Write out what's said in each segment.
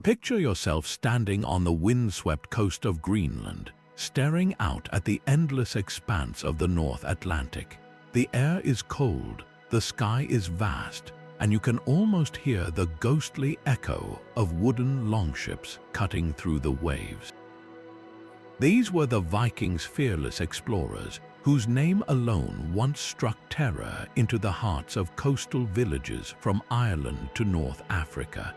Picture yourself standing on the windswept coast of Greenland, staring out at the endless expanse of the North Atlantic. The air is cold, the sky is vast, and you can almost hear the ghostly echo of wooden longships cutting through the waves. These were the Vikings' fearless explorers, whose name alone once struck terror into the hearts of coastal villages from Ireland to North Africa.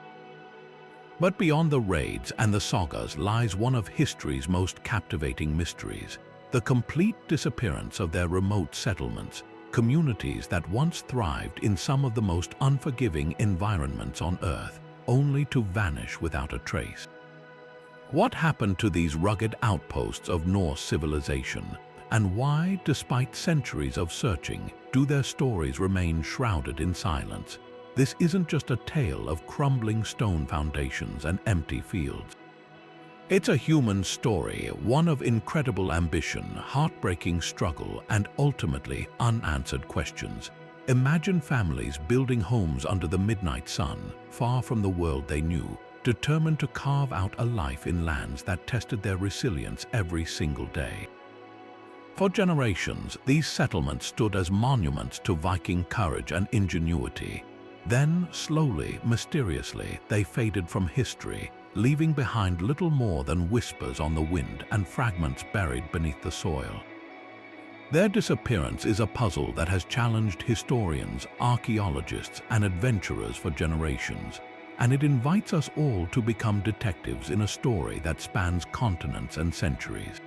But beyond the raids and the sagas lies one of history's most captivating mysteries: the complete disappearance of their remote settlements, communities that once thrived in some of the most unforgiving environments on Earth, only to vanish without a trace. What happened to these rugged outposts of Norse civilization, and why, despite centuries of searching, do their stories remain shrouded in silence? This isn't just a tale of crumbling stone foundations and empty fields. It's a human story, one of incredible ambition, heartbreaking struggle, and ultimately unanswered questions. Imagine families building homes under the midnight sun, far from the world they knew, determined to carve out a life in lands that tested their resilience every single day. For generations, these settlements stood as monuments to Viking courage and ingenuity. Then, slowly, mysteriously, they faded from history, leaving behind little more than whispers on the wind and fragments buried beneath the soil. Their disappearance is a puzzle that has challenged historians, archaeologists, and adventurers for generations, and it invites us all to become detectives in a story that spans continents and centuries.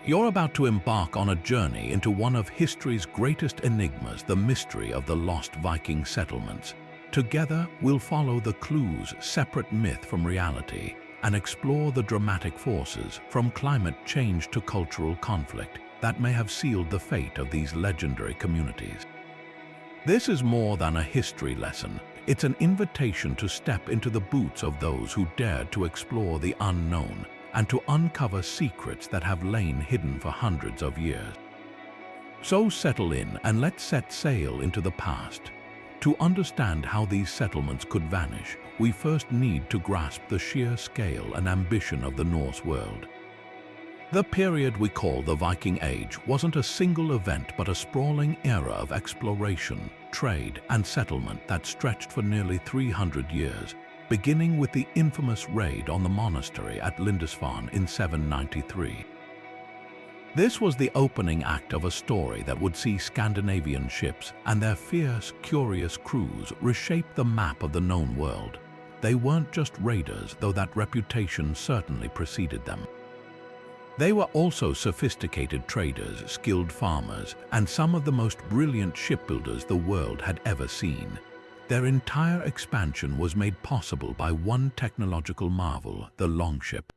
You're about to embark on a journey into one of history's greatest enigmas, the mystery of the lost Viking settlements. Together, we'll follow the clues, separate myth from reality, and explore the dramatic forces, from climate change to cultural conflict, that may have sealed the fate of these legendary communities. This is more than a history lesson. It's an invitation to step into the boots of those who dared to explore the unknown and to uncover secrets that have lain hidden for hundreds of years. So settle in and let's set sail into the past. To understand how these settlements could vanish, we first need to grasp the sheer scale and ambition of the Norse world. The period we call the Viking Age wasn't a single event but a sprawling era of exploration, trade, and settlement that stretched for nearly 300 years, beginning with the infamous raid on the monastery at Lindisfarne in 793. This was the opening act of a story that would see Scandinavian ships and their fierce, curious crews reshape the map of the known world. They weren't just raiders, though that reputation certainly preceded them. They were also sophisticated traders, skilled farmers, and some of the most brilliant shipbuilders the world had ever seen. Their entire expansion was made possible by one technological marvel, the longship.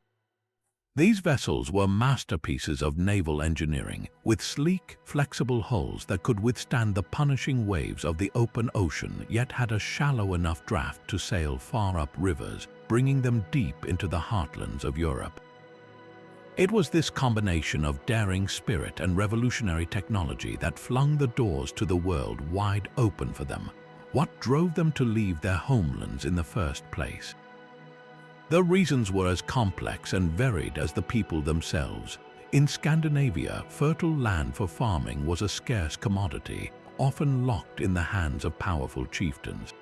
These vessels were masterpieces of naval engineering, with sleek, flexible hulls that could withstand the punishing waves of the open ocean, yet had a shallow enough draft to sail far up rivers, bringing them deep into the heartlands of Europe. It was this combination of daring spirit and revolutionary technology that flung the doors to the world wide open for them. What drove them to leave their homelands in the first place? The reasons were as complex and varied as the people themselves. In Scandinavia, fertile land for farming was a scarce commodity, often locked in the hands of powerful chieftains.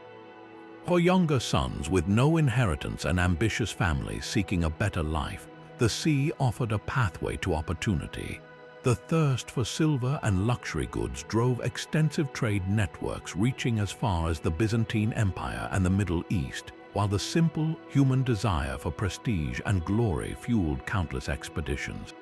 For younger sons with no inheritance and ambitious families seeking a better life, the sea offered a pathway to opportunity. The thirst for silver and luxury goods drove extensive trade networks reaching as far as the Byzantine Empire and the Middle East, while the simple human desire for prestige and glory fueled countless expeditions.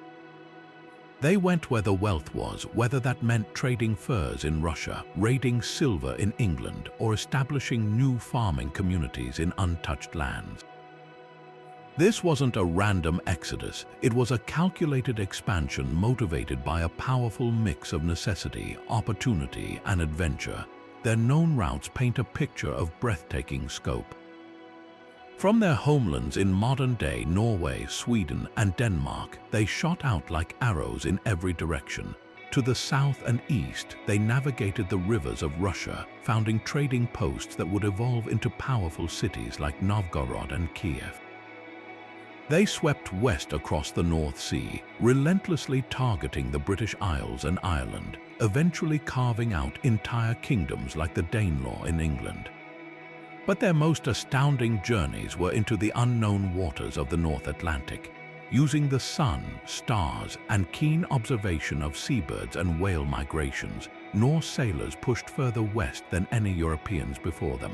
They went where the wealth was, whether that meant trading furs in Russia, raiding silver in England, or establishing new farming communities in untouched lands. This wasn't a random exodus, it was a calculated expansion motivated by a powerful mix of necessity, opportunity, and adventure. Their known routes paint a picture of breathtaking scope. From their homelands in modern-day Norway, Sweden, and Denmark, they shot out like arrows in every direction. To the south and east, they navigated the rivers of Russia, founding trading posts that would evolve into powerful cities like Novgorod and Kiev. They swept west across the North Sea, relentlessly targeting the British Isles and Ireland, eventually carving out entire kingdoms like the Danelaw in England. But their most astounding journeys were into the unknown waters of the North Atlantic. Using the sun, stars, and keen observation of seabirds and whale migrations, Norse sailors pushed further west than any Europeans before them.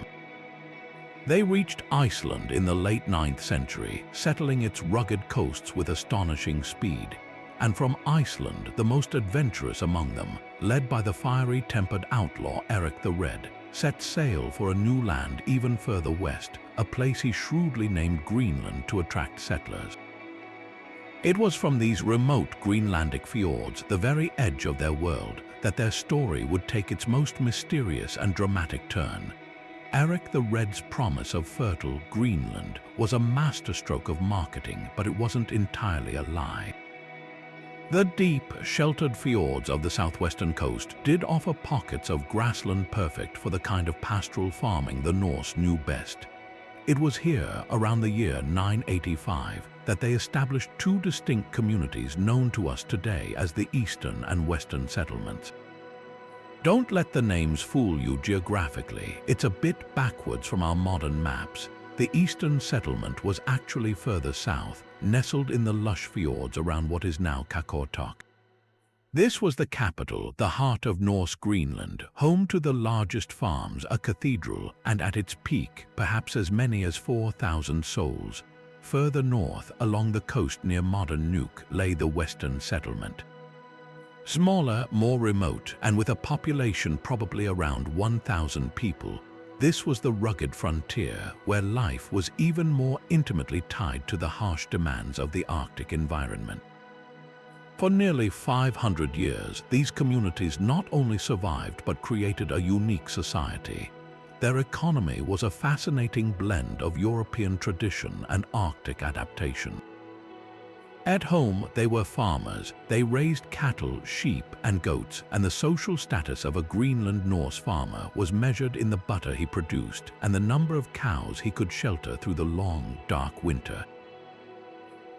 They reached Iceland in the late 9th century, settling its rugged coasts with astonishing speed. And from Iceland, the most adventurous among them, led by the fiery-tempered outlaw Eric the Red, set sail for a new land even further west, a place he shrewdly named Greenland to attract settlers. It was from these remote Greenlandic fjords, the very edge of their world, that their story would take its most mysterious and dramatic turn. Eric the Red's promise of fertile Greenland was a masterstroke of marketing, but it wasn't entirely a lie. The deep, sheltered fjords of the southwestern coast did offer pockets of grassland perfect for the kind of pastoral farming the Norse knew best. It was here, around the year 985, that they established two distinct communities known to us today as the Eastern and Western settlements. Don't let the names fool you geographically. It's a bit backwards from our modern maps. The Eastern settlement was actually further south, nestled in the lush fjords around what is now Qaqortoq. This was the capital, the heart of Norse Greenland, home to the largest farms, a cathedral, and at its peak, perhaps as many as 4,000 souls. Further north, along the coast near modern Nuuk, lay the Western settlement. Smaller, more remote, and with a population probably around 1,000 people, this was the rugged frontier where life was even more intimately tied to the harsh demands of the Arctic environment. For nearly 500 years, these communities not only survived but created a unique society. Their economy was a fascinating blend of European tradition and Arctic adaptation. At home, they were farmers. They raised cattle, sheep, and goats, and the social status of a Greenland Norse farmer was measured in the butter he produced and the number of cows he could shelter through the long, dark winter.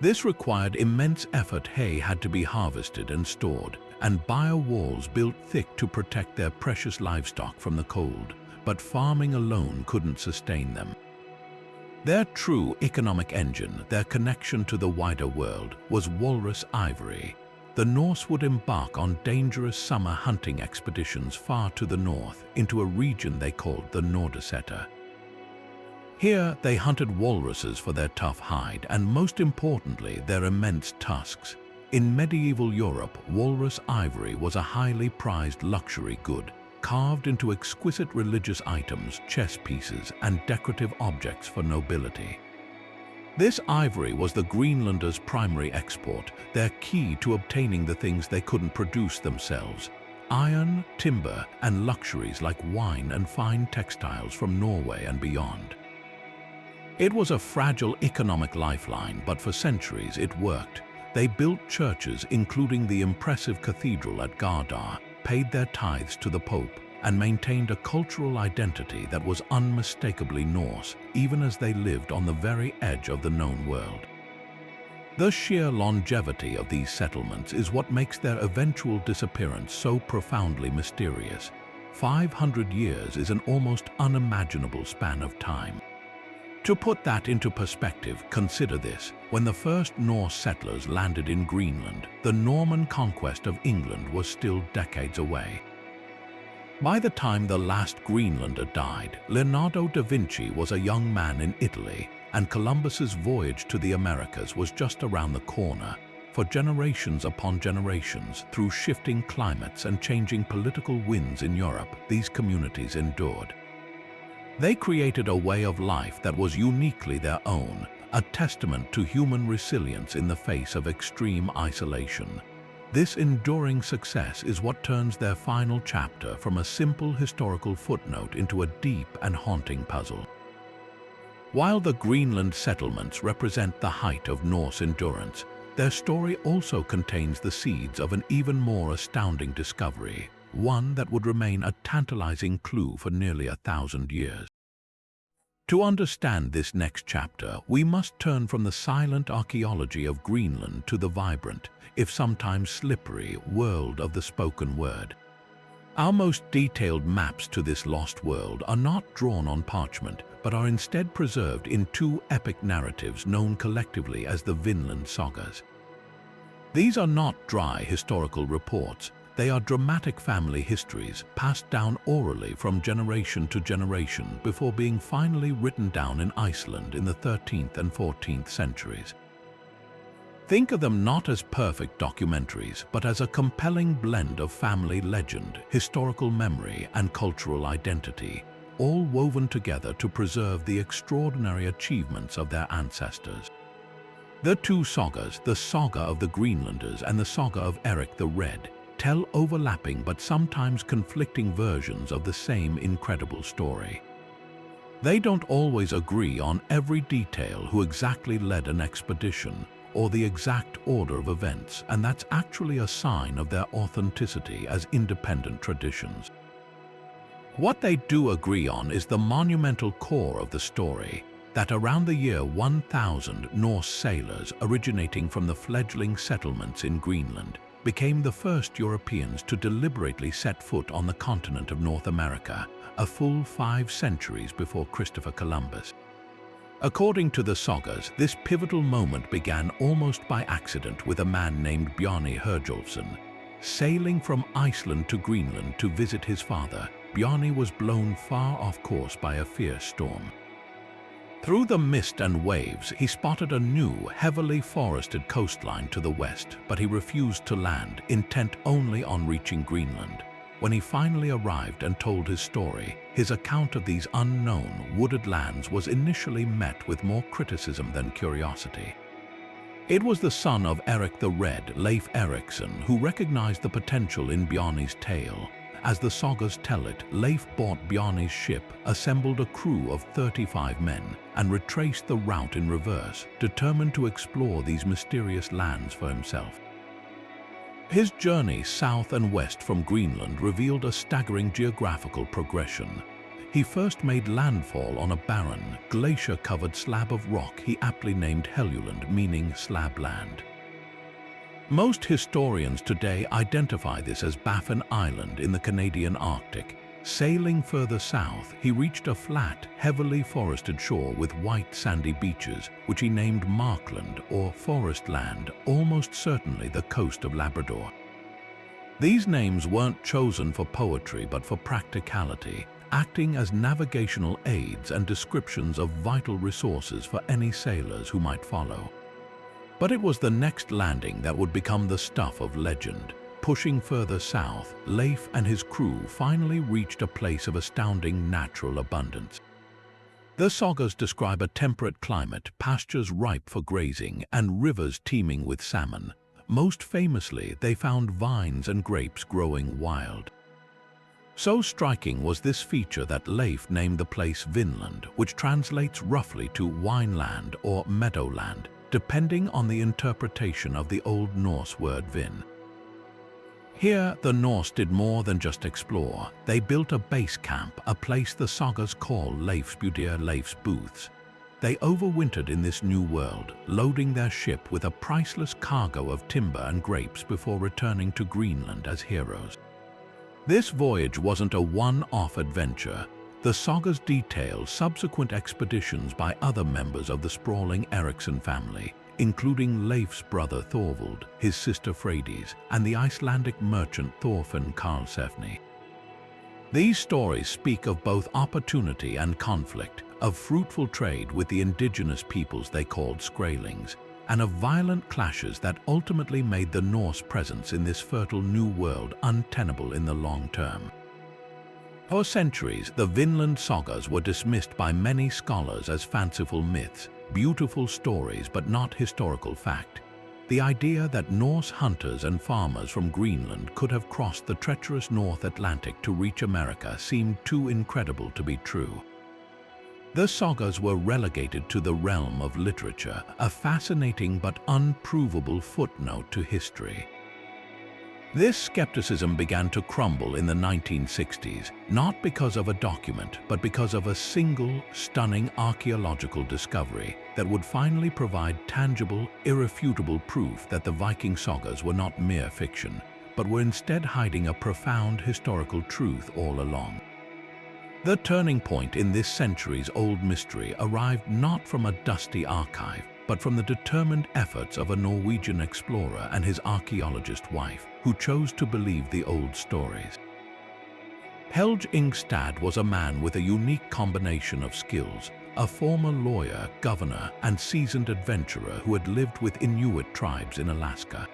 This required immense effort. Hay had to be harvested and stored, and bare walls built thick to protect their precious livestock from the cold, but farming alone couldn't sustain them. Their true economic engine, their connection to the wider world, was walrus ivory. The Norse would embark on dangerous summer hunting expeditions far to the north, into a region they called the Nordosetter. Here, they hunted walruses for their tough hide and, most importantly, their immense tusks. In medieval Europe, walrus ivory was a highly prized luxury good, carved into exquisite religious items, chess pieces, and decorative objects for nobility. This ivory was the Greenlanders' primary export, their key to obtaining the things they couldn't produce themselves: iron, timber, and luxuries like wine and fine textiles from Norway and beyond. It was a fragile economic lifeline, but for centuries it worked. They built churches, including the impressive cathedral at Gardar, paid their tithes to the Pope, and maintained a cultural identity that was unmistakably Norse, even as they lived on the very edge of the known world. The sheer longevity of these settlements is what makes their eventual disappearance so profoundly mysterious. 500 years is an almost unimaginable span of time. To put that into perspective, consider this. When the first Norse settlers landed in Greenland, the Norman conquest of England was still decades away. By the time the last Greenlander died, Leonardo da Vinci was a young man in Italy, and Columbus's voyage to the Americas was just around the corner. For generations upon generations, through shifting climates and changing political winds in Europe, these communities endured. They created a way of life that was uniquely their own, a testament to human resilience in the face of extreme isolation. This enduring success is what turns their final chapter from a simple historical footnote into a deep and haunting puzzle. While the Greenland settlements represent the height of Norse endurance, their story also contains the seeds of an even more astounding discovery, one that would remain a tantalizing clue for nearly 1,000 years. To understand this next chapter, we must turn from the silent archaeology of Greenland to the vibrant, if sometimes slippery, world of the spoken word. Our most detailed maps to this lost world are not drawn on parchment, but are instead preserved in two epic narratives known collectively as the Vinland Sagas. These are not dry historical reports. They are dramatic family histories passed down orally from generation to generation before being finally written down in Iceland in the 13th and 14th centuries. Think of them not as perfect documentaries, but as a compelling blend of family legend, historical memory, and cultural identity, all woven together to preserve the extraordinary achievements of their ancestors. The two sagas, the Saga of the Greenlanders and the Saga of Eric the Red, tell overlapping but sometimes conflicting versions of the same incredible story. They don't always agree on every detail, who exactly led an expedition, or the exact order of events, and that's actually a sign of their authenticity as independent traditions. What they do agree on is the monumental core of the story, that around the year 1000, Norse sailors originating from the fledgling settlements in Greenland became the first Europeans to deliberately set foot on the continent of North America, a full 5 centuries before Christopher Columbus. According to the sagas, this pivotal moment began almost by accident with a man named Bjarni Herjolfsson. Sailing from Iceland to Greenland to visit his father, Bjarni was blown far off course by a fierce storm. Through the mist and waves, he spotted a new, heavily forested coastline to the west, but he refused to land, intent only on reaching Greenland. When he finally arrived and told his story, his account of these unknown, wooded lands was initially met with more criticism than curiosity. It was the son of Eric the Red, Leif Erikson, who recognized the potential in Bjarni's tale. As the sagas tell it, Leif bought Bjarni's ship, assembled a crew of 35 men, and retraced the route in reverse, determined to explore these mysterious lands for himself. His journey south and west from Greenland revealed a staggering geographical progression. He first made landfall on a barren, glacier-covered slab of rock he aptly named Helluland, meaning slab land. Most historians today identify this as Baffin Island in the Canadian Arctic. Sailing further south, he reached a flat, heavily forested shore with white sandy beaches, which he named Markland or Forest Land, almost certainly the coast of Labrador. These names weren't chosen for poetry but for practicality, acting as navigational aids and descriptions of vital resources for any sailors who might follow. But it was the next landing that would become the stuff of legend. Pushing further south, Leif and his crew finally reached a place of astounding natural abundance. The sagas describe a temperate climate, pastures ripe for grazing, and rivers teeming with salmon. Most famously, they found vines and grapes growing wild. So striking was this feature that Leif named the place Vinland, which translates roughly to wineland or meadowland, depending on the interpretation of the Old Norse word vin. Here, the Norse did more than just explore. They built a base camp, a place the sagas call Leifsbudir, Leif's booths. They overwintered in this new world, loading their ship with a priceless cargo of timber and grapes before returning to Greenland as heroes. This voyage wasn't a one-off adventure. The sagas detail subsequent expeditions by other members of the sprawling Erikson family, including Leif's brother Thorvald, his sister Freydis, and the Icelandic merchant Thorfinn Karlsefni. These stories speak of both opportunity and conflict, of fruitful trade with the indigenous peoples they called Skrælings, and of violent clashes that ultimately made the Norse presence in this fertile new world untenable in the long term. For centuries, the Vinland sagas were dismissed by many scholars as fanciful myths, beautiful stories but not historical fact. The idea that Norse hunters and farmers from Greenland could have crossed the treacherous North Atlantic to reach America seemed too incredible to be true. The sagas were relegated to the realm of literature, a fascinating but unprovable footnote to history. This skepticism began to crumble in the 1960s, not because of a document, but because of a single, stunning archaeological discovery that would finally provide tangible, irrefutable proof that the Viking sagas were not mere fiction, but were instead hiding a profound historical truth all along. The turning point in this centuries-old mystery arrived not from a dusty archive, but from the determined efforts of a Norwegian explorer and his archaeologist wife, who chose to believe the old stories. Helge Ingstad was a man with a unique combination of skills, a former lawyer, governor, and seasoned adventurer who had lived with Inuit tribes in Alaska.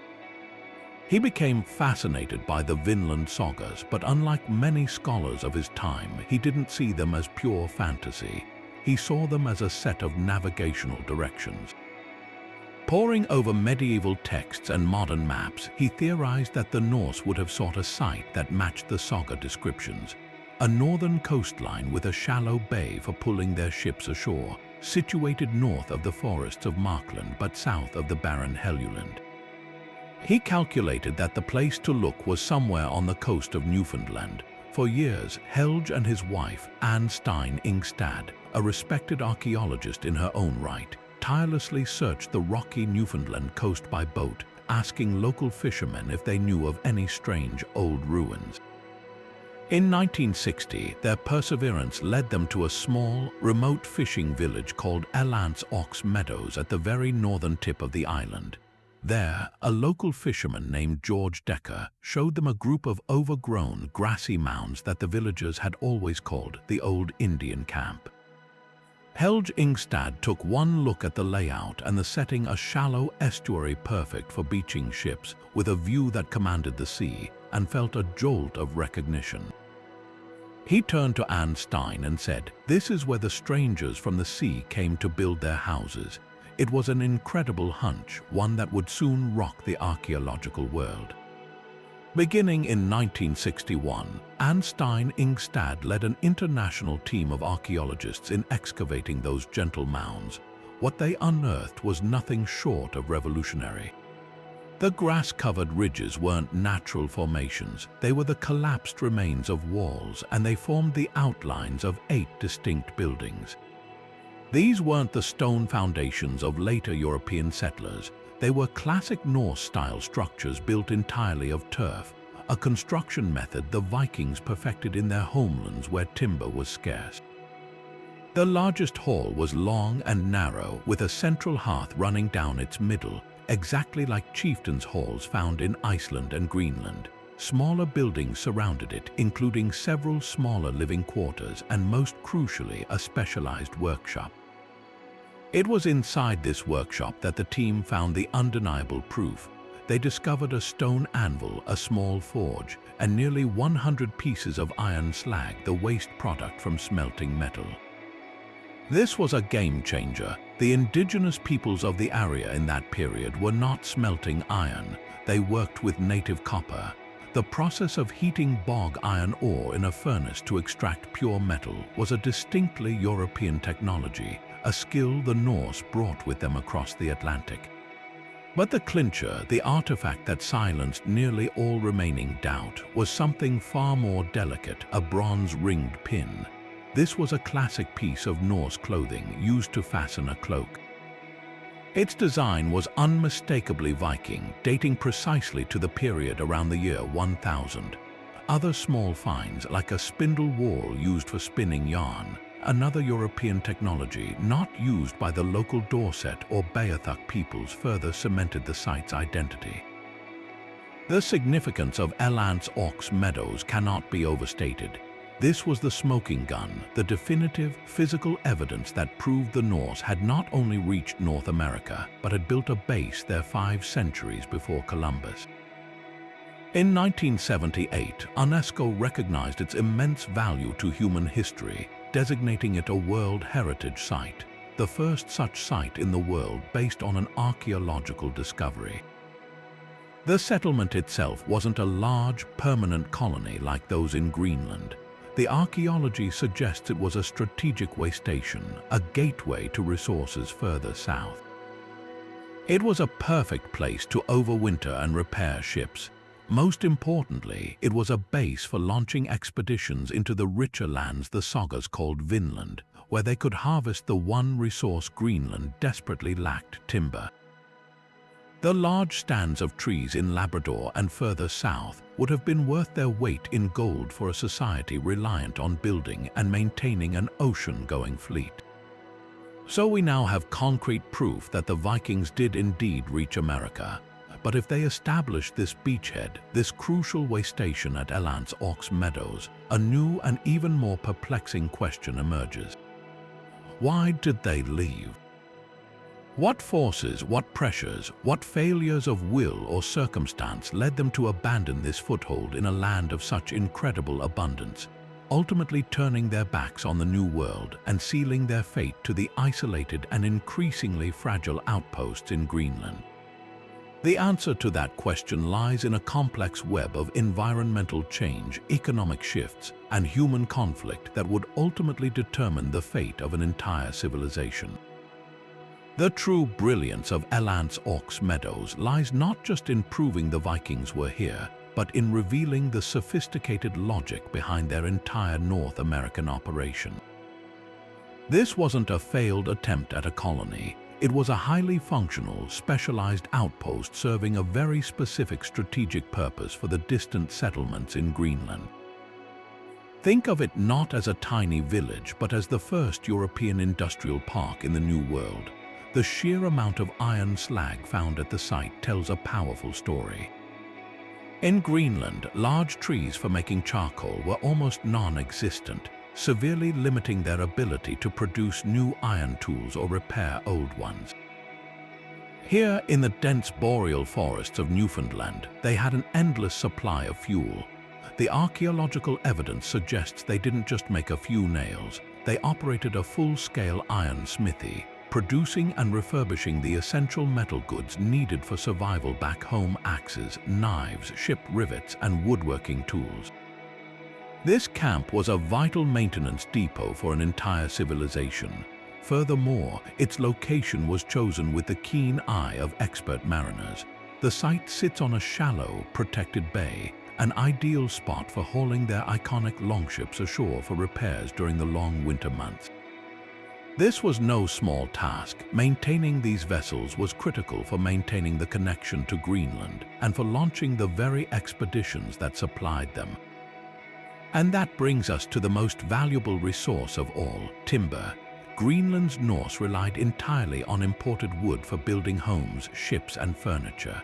He became fascinated by the Vinland sagas, but unlike many scholars of his time, he didn't see them as pure fantasy. He saw them as a set of navigational directions. Poring over medieval texts and modern maps, he theorized that the Norse would have sought a site that matched the saga descriptions, a northern coastline with a shallow bay for pulling their ships ashore, situated north of the forests of Markland but south of the barren Helluland. He calculated that the place to look was somewhere on the coast of Newfoundland. For years, Helge and his wife, Anne Stein Ingstad, a respected archaeologist in her own right, tirelessly searched the rocky Newfoundland coast by boat, asking local fishermen if they knew of any strange old ruins. In 1960, their perseverance led them to a small, remote fishing village called Meadows at the very northern tip of the island. There, a local fisherman named George Decker showed them a group of overgrown, grassy mounds that the villagers had always called the Old Indian Camp. Helge Ingstad took one look at the layout and the setting, a shallow estuary perfect for beaching ships with a view that commanded the sea, and felt a jolt of recognition. He turned to Anne Stein and said, "This is where the strangers from the sea came to build their houses." It was an incredible hunch, one that would soon rock the archaeological world. Beginning in 1961, Anne Stein Ingstad led an international team of archaeologists in excavating those gentle mounds. What they unearthed was nothing short of revolutionary. The grass-covered ridges weren't natural formations. They were the collapsed remains of walls, and they formed the outlines of 8 distinct buildings. These weren't the stone foundations of later European settlers. They were classic Norse-style structures built entirely of turf, a construction method the Vikings perfected in their homelands where timber was scarce. The largest hall was long and narrow, with a central hearth running down its middle, exactly like chieftains' halls found in Iceland and Greenland. Smaller buildings surrounded it, including several smaller living quarters and, most crucially, a specialized workshop. It was inside this workshop that the team found the undeniable proof. They discovered a stone anvil, a small forge, and nearly 100 pieces of iron slag, the waste product from smelting metal. This was a game changer. The indigenous peoples of the area in that period were not smelting iron. They worked with native copper. The process of heating bog iron ore in a furnace to extract pure metal was a distinctly European technology, a skill the Norse brought with them across the Atlantic. But the clincher, the artifact that silenced nearly all remaining doubt, was something far more delicate, a bronze-ringed pin. This was a classic piece of Norse clothing used to fasten a cloak. Its design was unmistakably Viking, dating precisely to the period around the year 1000. Other small finds, like a spindle whorl used for spinning yarn, another European technology not used by the local Dorset or Beothuk peoples, further cemented the site's identity. The significance of Meadows cannot be overstated. This was the smoking gun, the definitive physical evidence that proved the Norse had not only reached North America, but had built a base there 5 centuries before Columbus. In 1978, UNESCO recognized its immense value to human history, designating it a World Heritage Site, the first such site in the world based on an archaeological discovery. The settlement itself wasn't a large, permanent colony like those in Greenland. The archaeology suggests it was a strategic way station, a gateway to resources further south. It was a perfect place to overwinter and repair ships. Most importantly, it was a base for launching expeditions into the richer lands the Sagas called Vinland, where they could harvest the one resource Greenland desperately lacked: timber. The large stands of trees in Labrador and further south would have been worth their weight in gold for a society reliant on building and maintaining an ocean-going fleet. So we now have concrete proof that the Vikings did indeed reach America. But if they established this beachhead, this crucial way station at Elands Ox Meadows, a new and even more perplexing question emerges. Why did they leave? What forces, what pressures, what failures of will or circumstance led them to abandon this foothold in a land of such incredible abundance, ultimately turning their backs on the New World and sealing their fate to the isolated and increasingly fragile outposts in Greenland? The answer to that question lies in a complex web of environmental change, economic shifts, and human conflict that would ultimately determine the fate of an entire civilization. The true brilliance of Elands Ox Meadows lies not just in proving the Vikings were here, but in revealing the sophisticated logic behind their entire North American operation. This wasn't a failed attempt at a colony. It was a highly functional, specialized outpost serving a very specific strategic purpose for the distant settlements in Greenland. Think of it not as a tiny village, but as the first European industrial park in the New World. The sheer amount of iron slag found at the site tells a powerful story. In Greenland, large trees for making charcoal were almost non-existent, severely limiting their ability to produce new iron tools or repair old ones. Here in the dense boreal forests of Newfoundland, they had an endless supply of fuel. The archaeological evidence suggests they didn't just make a few nails, they operated a full-scale iron smithy, producing and refurbishing the essential metal goods needed for survival back home: axes, knives, ship rivets, and woodworking tools. This camp was a vital maintenance depot for an entire civilization. Furthermore, its location was chosen with the keen eye of expert mariners. The site sits on a shallow, protected bay, an ideal spot for hauling their iconic longships ashore for repairs during the long winter months. This was no small task. Maintaining these vessels was critical for maintaining the connection to Greenland and for launching the very expeditions that supplied them. And that brings us to the most valuable resource of all: timber. Greenland's Norse relied entirely on imported wood for building homes, ships, and furniture.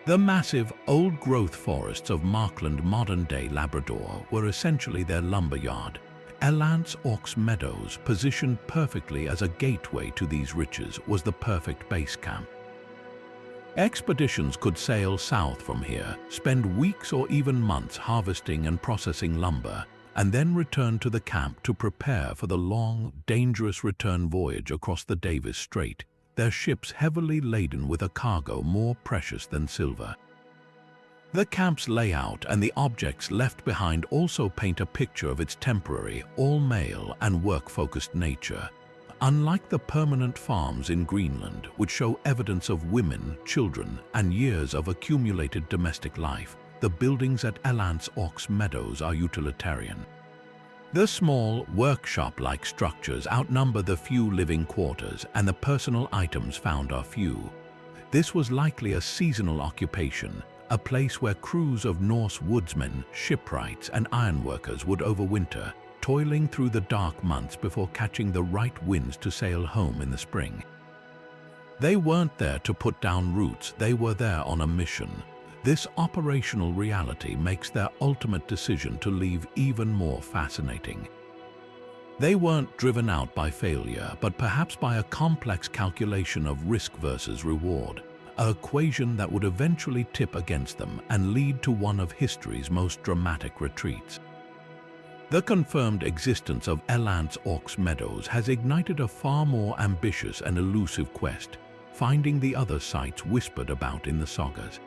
The massive, old-growth forests of Markland, modern-day Labrador, were essentially their lumberyard. Elands Ox Meadows, positioned perfectly as a gateway to these riches, was the perfect base camp. Expeditions could sail south from here, spend weeks or even months harvesting and processing lumber, and then return to the camp to prepare for the long, dangerous return voyage across the Davis Strait, their ships heavily laden with a cargo more precious than silver. The camp's layout and the objects left behind also paint a picture of its temporary, all-male and work-focused nature. Unlike the permanent farms in Greenland, which show evidence of women, children, and years of accumulated domestic life, the buildings at Elands Ox Meadows are utilitarian. The small, workshop-like structures outnumber the few living quarters, and the personal items found are few. This was likely a seasonal occupation, a place where crews of Norse woodsmen, shipwrights, and ironworkers would overwinter, toiling through the dark months before catching the right winds to sail home in the spring. They weren't there to put down roots, they were there on a mission. This operational reality makes their ultimate decision to leave even more fascinating. They weren't driven out by failure, but perhaps by a complex calculation of risk versus reward, an equation that would eventually tip against them and lead to one of history's most dramatic retreats. The confirmed existence of Elands Ox Meadows has ignited a far more ambitious and elusive quest, finding the other sites whispered about in the sagas.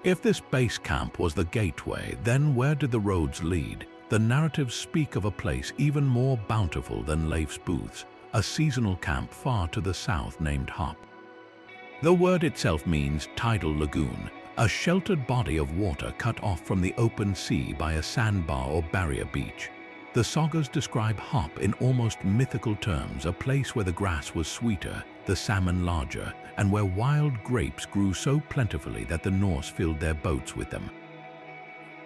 If this base camp was the gateway, then where did the roads lead? the narratives speak of a place even more bountiful than Leif's booths, a seasonal camp far to the south named Hop. The word itself means tidal lagoon, a sheltered body of water cut off from the open sea by a sandbar or barrier beach. The sagas describe Hop in almost mythical terms, a place where the grass was sweeter, the salmon larger, and where wild grapes grew so plentifully that the Norse filled their boats with them.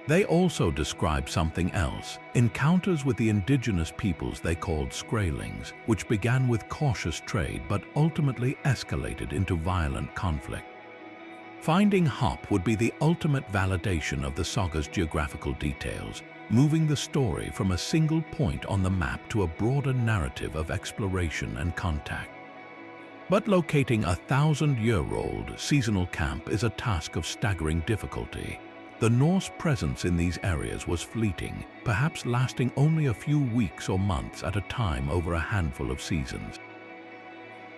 They also describe something else, encounters with the indigenous peoples they called Skraelings, which began with cautious trade but ultimately escalated into violent conflict. Finding Hop would be the ultimate validation of the saga's geographical details, moving the story from a single point on the map to a broader narrative of exploration and contact. But locating a 1,000-year-old seasonal camp is a task of staggering difficulty. The Norse presence in these areas was fleeting, perhaps lasting only a few weeks or months at a time over a handful of seasons.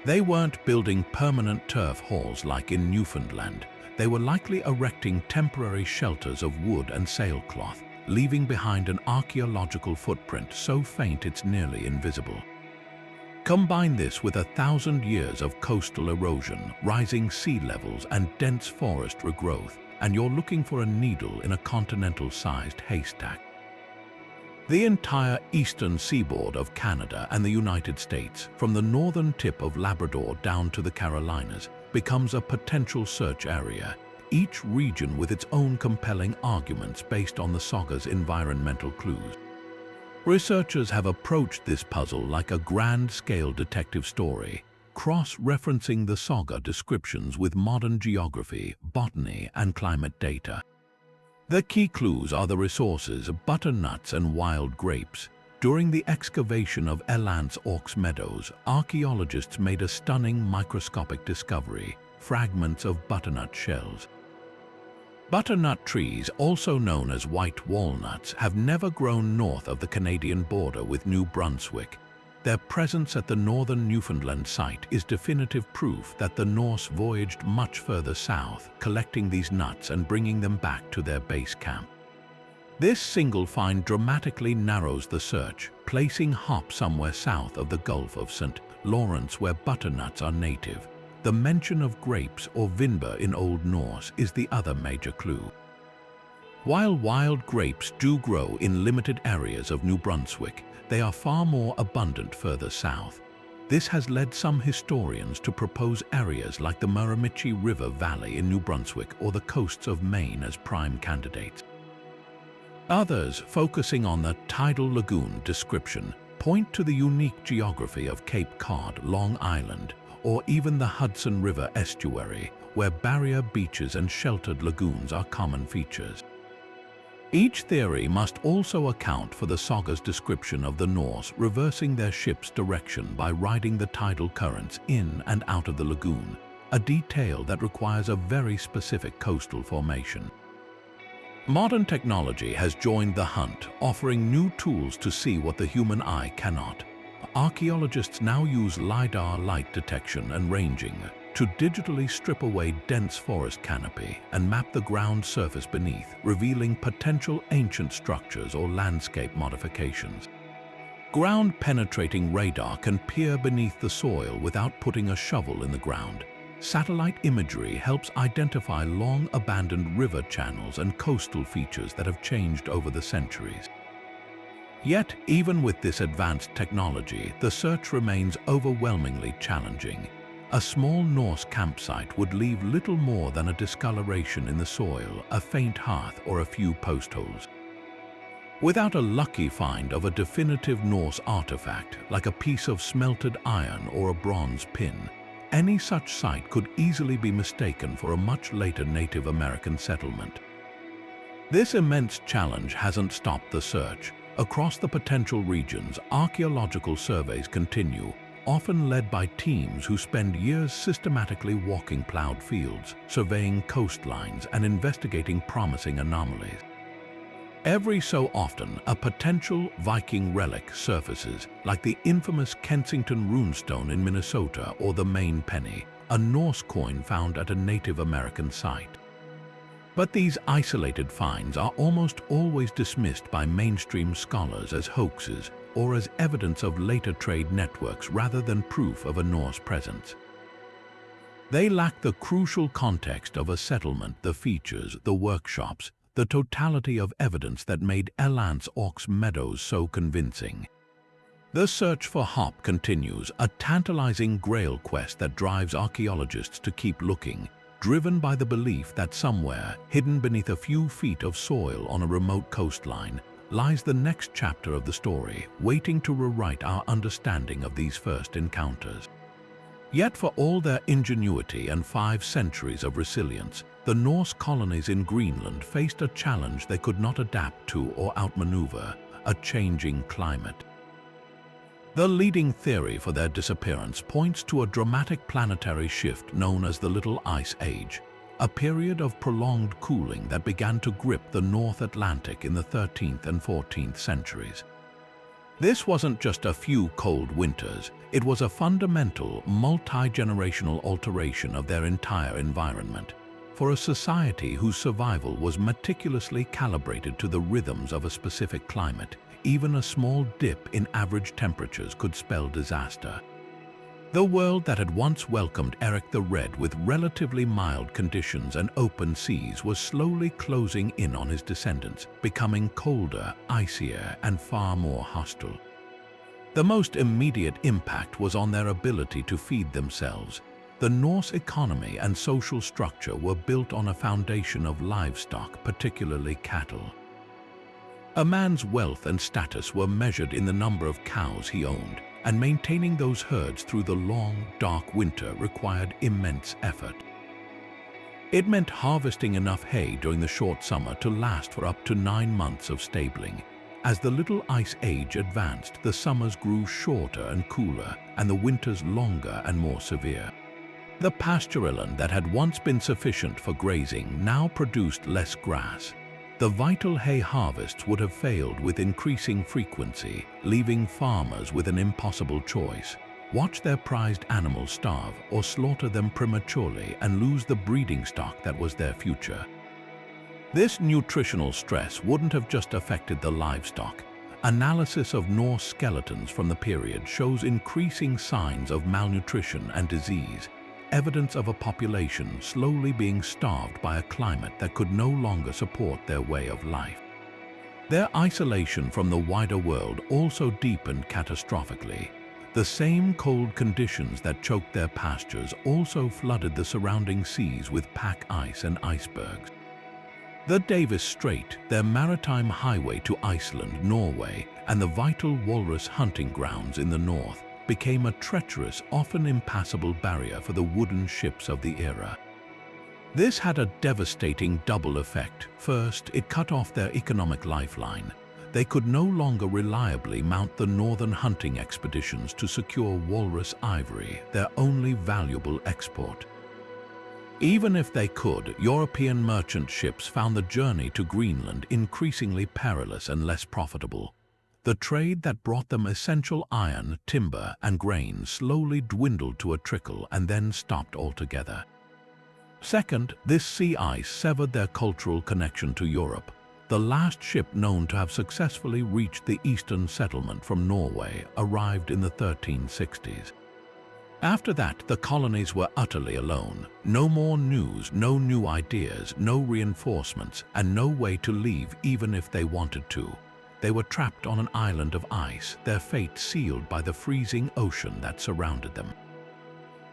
They weren't building permanent turf halls like in Newfoundland. They were likely erecting temporary shelters of wood and sailcloth, leaving behind an archaeological footprint so faint it's nearly invisible. Combine this with 1,000 years of coastal erosion, rising sea levels, and dense forest regrowth, and you're looking for a needle in a continental-sized haystack. The entire eastern seaboard of Canada and the United States, from the northern tip of Labrador down to the Carolinas, becomes a potential search area, each region with its own compelling arguments based on the saga's environmental clues. Researchers have approached this puzzle like a grand-scale detective story, cross-referencing the saga descriptions with modern geography, botany, and climate data. The key clues are the resources, butternuts and wild grapes. During the excavation of Eland's Orcs Meadows, archaeologists made a stunning microscopic discovery, fragments of butternut shells. Butternut trees, also known as white walnuts, have never grown north of the Canadian border with New Brunswick. Their presence at the northern Newfoundland site is definitive proof that the Norse voyaged much further south, collecting these nuts and bringing them back to their base camp. This single find dramatically narrows the search, placing Hop somewhere south of the Gulf of St. Lawrence where butternuts are native. The mention of grapes or vinber in Old Norse is the other major clue. While wild grapes do grow in limited areas of New Brunswick, they are far more abundant further south. This has led some historians to propose areas like the Miramichi River Valley in New Brunswick or the coasts of Maine as prime candidates. Others, focusing on the tidal lagoon description, point to the unique geography of Cape Cod, Long Island, or even the Hudson River estuary, where barrier beaches and sheltered lagoons are common features. Each theory must also account for the saga's description of the Norse reversing their ship's direction by riding the tidal currents in and out of the lagoon, a detail that requires a very specific coastal formation. Modern technology has joined the hunt, offering new tools to see what the human eye cannot. Archaeologists now use LiDAR light detection and ranging to digitally strip away dense forest canopy and map the ground surface beneath, revealing potential ancient structures or landscape modifications. Ground-penetrating radar can peer beneath the soil without putting a shovel in the ground. Satellite imagery helps identify long-abandoned river channels and coastal features that have changed over the centuries. Yet, even with this advanced technology, the search remains overwhelmingly challenging. A small Norse campsite would leave little more than a discoloration in the soil, a faint hearth, or a few post holes. Without a lucky find of a definitive Norse artifact, like a piece of smelted iron or a bronze pin, any such site could easily be mistaken for a much later Native American settlement. This immense challenge hasn't stopped the search. Across the potential regions, archaeological surveys continue, often led by teams who spend years systematically walking plowed fields, surveying coastlines, and investigating promising anomalies. Every so often, a potential Viking relic surfaces, like the infamous Kensington runestone in Minnesota or the Maine penny, a Norse coin found at a Native American site. But these isolated finds are almost always dismissed by mainstream scholars as hoaxes or as evidence of later trade networks rather than proof of a Norse presence. They lack the crucial context of a settlement, the features, the workshops, the totality of evidence that made Elands Ork's Meadows so convincing. The search for Hop continues, a tantalizing grail quest that drives archaeologists to keep looking, driven by the belief that somewhere, hidden beneath a few feet of soil on a remote coastline, lies the next chapter of the story, waiting to rewrite our understanding of these first encounters. Yet for all their ingenuity and 5 centuries of resilience, the Norse colonies in Greenland faced a challenge they could not adapt to or outmaneuver: a changing climate. The leading theory for their disappearance points to a dramatic planetary shift known as the Little Ice Age, a period of prolonged cooling that began to grip the North Atlantic in the 13th and 14th centuries. This wasn't just a few cold winters, it was a fundamental, multi-generational alteration of their entire environment. For a society whose survival was meticulously calibrated to the rhythms of a specific climate, even a small dip in average temperatures could spell disaster. The world that had once welcomed Eric the Red with relatively mild conditions and open seas was slowly closing in on his descendants, becoming colder, icier, and far more hostile. The most immediate impact was on their ability to feed themselves. The Norse economy and social structure were built on a foundation of livestock, particularly cattle. A man's wealth and status were measured in the number of cows he owned, and maintaining those herds through the long, dark winter required immense effort. It meant harvesting enough hay during the short summer to last for up to 9 months of stabling. As the Little Ice Age advanced, the summers grew shorter and cooler, and the winters longer and more severe. The pastureland that had once been sufficient for grazing now produced less grass. The vital hay harvests would have failed with increasing frequency, leaving farmers with an impossible choice: watch their prized animals starve or slaughter them prematurely and lose the breeding stock that was their future. This nutritional stress wouldn't have just affected the livestock. Analysis of Norse skeletons from the period shows increasing signs of malnutrition and disease, evidence of a population slowly being starved by a climate that could no longer support their way of life. Their isolation from the wider world also deepened catastrophically. The same cold conditions that choked their pastures also flooded the surrounding seas with pack ice and icebergs. The Davis Strait, their maritime highway to Iceland, Norway, and the vital walrus hunting grounds in the north, became a treacherous, often impassable barrier for the wooden ships of the era. This had a devastating double effect. First, it cut off their economic lifeline. They could no longer reliably mount the northern hunting expeditions to secure walrus ivory, their only valuable export. Even if they could, European merchant ships found the journey to Greenland increasingly perilous and less profitable. The trade that brought them essential iron, timber, and grain slowly dwindled to a trickle and then stopped altogether. Second, this sea ice severed their cultural connection to Europe. The last ship known to have successfully reached the eastern settlement from Norway arrived in the 1360s. After that, the colonies were utterly alone. No more news, no new ideas, no reinforcements, and no way to leave even if they wanted to. They were trapped on an island of ice, their fate sealed by the freezing ocean that surrounded them.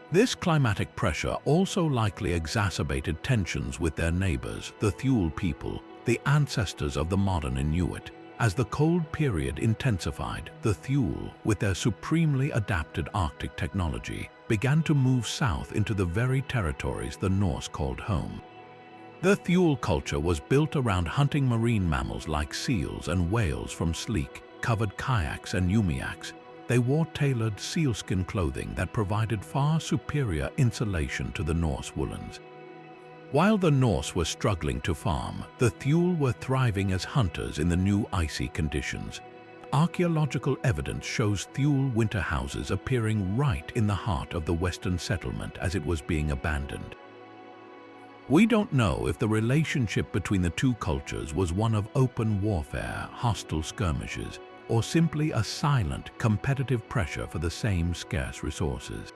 This climatic pressure also likely exacerbated tensions with their neighbors, the Thule people, the ancestors of the modern Inuit. As the cold period intensified, the Thule, with their supremely adapted Arctic technology, began to move south into the very territories the Norse called home. The Thule culture was built around hunting marine mammals like seals and whales from sleek, covered kayaks and umiaks. They wore tailored sealskin clothing that provided far superior insulation to the Norse woolens. While the Norse were struggling to farm, the Thule were thriving as hunters in the new icy conditions. Archaeological evidence shows Thule winter houses appearing right in the heart of the western settlement as it was being abandoned. We don't know if the relationship between the two cultures was one of open warfare, hostile skirmishes, or simply a silent, competitive pressure for the same scarce resources.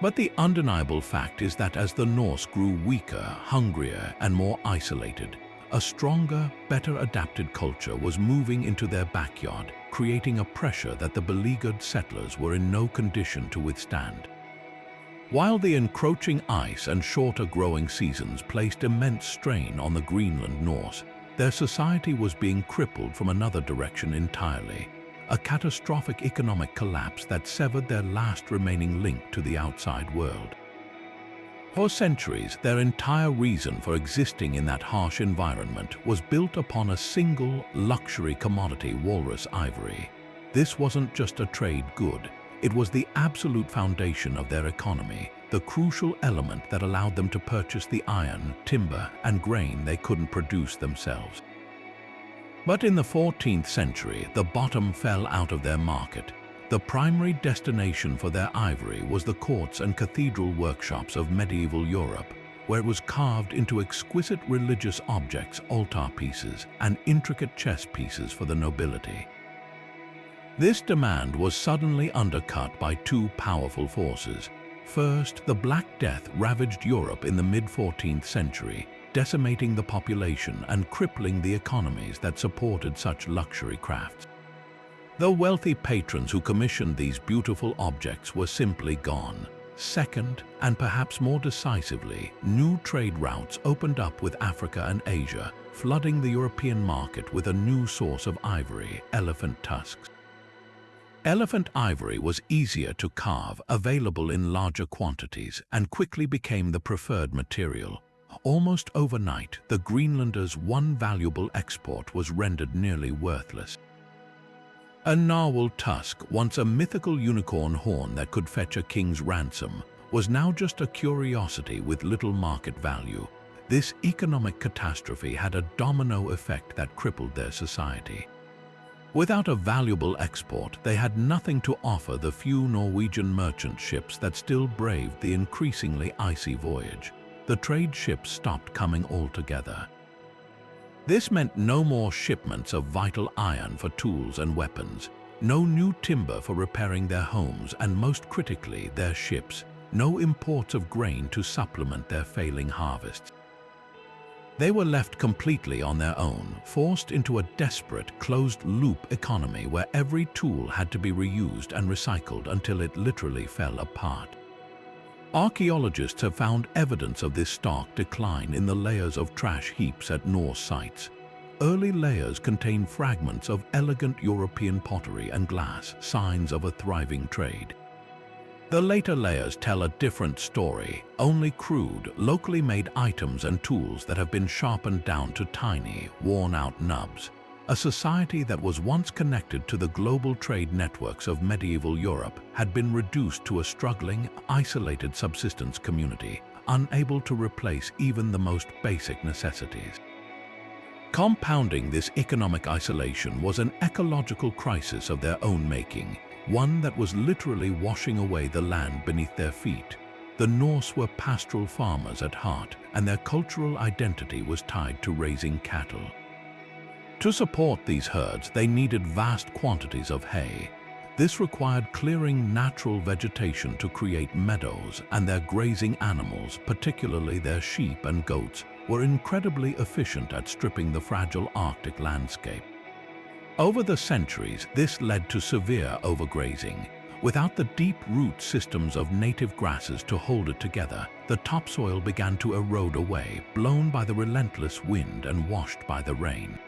But the undeniable fact is that as the Norse grew weaker, hungrier, and more isolated, a stronger, better adapted culture was moving into their backyard, creating a pressure that the beleaguered settlers were in no condition to withstand. While the encroaching ice and shorter growing seasons placed immense strain on the Greenland Norse, their society was being crippled from another direction entirely, a catastrophic economic collapse that severed their last remaining link to the outside world. For centuries, their entire reason for existing in that harsh environment was built upon a single luxury commodity: walrus ivory. This wasn't just a trade good. It was the absolute foundation of their economy, the crucial element that allowed them to purchase the iron, timber, and grain they couldn't produce themselves. But in the 14th century, the bottom fell out of their market. The primary destination for their ivory was the courts and cathedral workshops of medieval Europe, where it was carved into exquisite religious objects, altar pieces, and intricate chess pieces for the nobility. This demand was suddenly undercut by two powerful forces. First, the Black Death ravaged Europe in the mid-14th century, decimating the population and crippling the economies that supported such luxury crafts. The wealthy patrons who commissioned these beautiful objects were simply gone. Second, and perhaps more decisively, new trade routes opened up with Africa and Asia, flooding the European market with a new source of ivory: elephant tusks. Elephant ivory was easier to carve, available in larger quantities, and quickly became the preferred material. Almost overnight, the Greenlanders' one valuable export was rendered nearly worthless. A narwhal tusk, once a mythical unicorn horn that could fetch a king's ransom, was now just a curiosity with little market value. This economic catastrophe had a domino effect that crippled their society. Without a valuable export, they had nothing to offer the few Norwegian merchant ships that still braved the increasingly icy voyage. The trade ships stopped coming altogether. This meant no more shipments of vital iron for tools and weapons, no new timber for repairing their homes, and most critically, their ships, no imports of grain to supplement their failing harvests. They were left completely on their own, forced into a desperate, closed-loop economy where every tool had to be reused and recycled until it literally fell apart. Archaeologists have found evidence of this stark decline in the layers of trash heaps at Norse sites. Early layers contain fragments of elegant European pottery and glass, signs of a thriving trade. The later layers tell a different story, only crude, locally made items and tools that have been sharpened down to tiny, worn-out nubs. A society that was once connected to the global trade networks of medieval Europe had been reduced to a struggling, isolated subsistence community, unable to replace even the most basic necessities. Compounding this economic isolation was an ecological crisis of their own making, one that was literally washing away the land beneath their feet. The Norse were pastoral farmers at heart, and their cultural identity was tied to raising cattle. To support these herds, they needed vast quantities of hay. This required clearing natural vegetation to create meadows, and their grazing animals, particularly their sheep and goats, were incredibly efficient at stripping the fragile Arctic landscape. Over the centuries, this led to severe overgrazing. Without the deep root systems of native grasses to hold it together, the topsoil began to erode away, blown by the relentless wind and washed by the rain.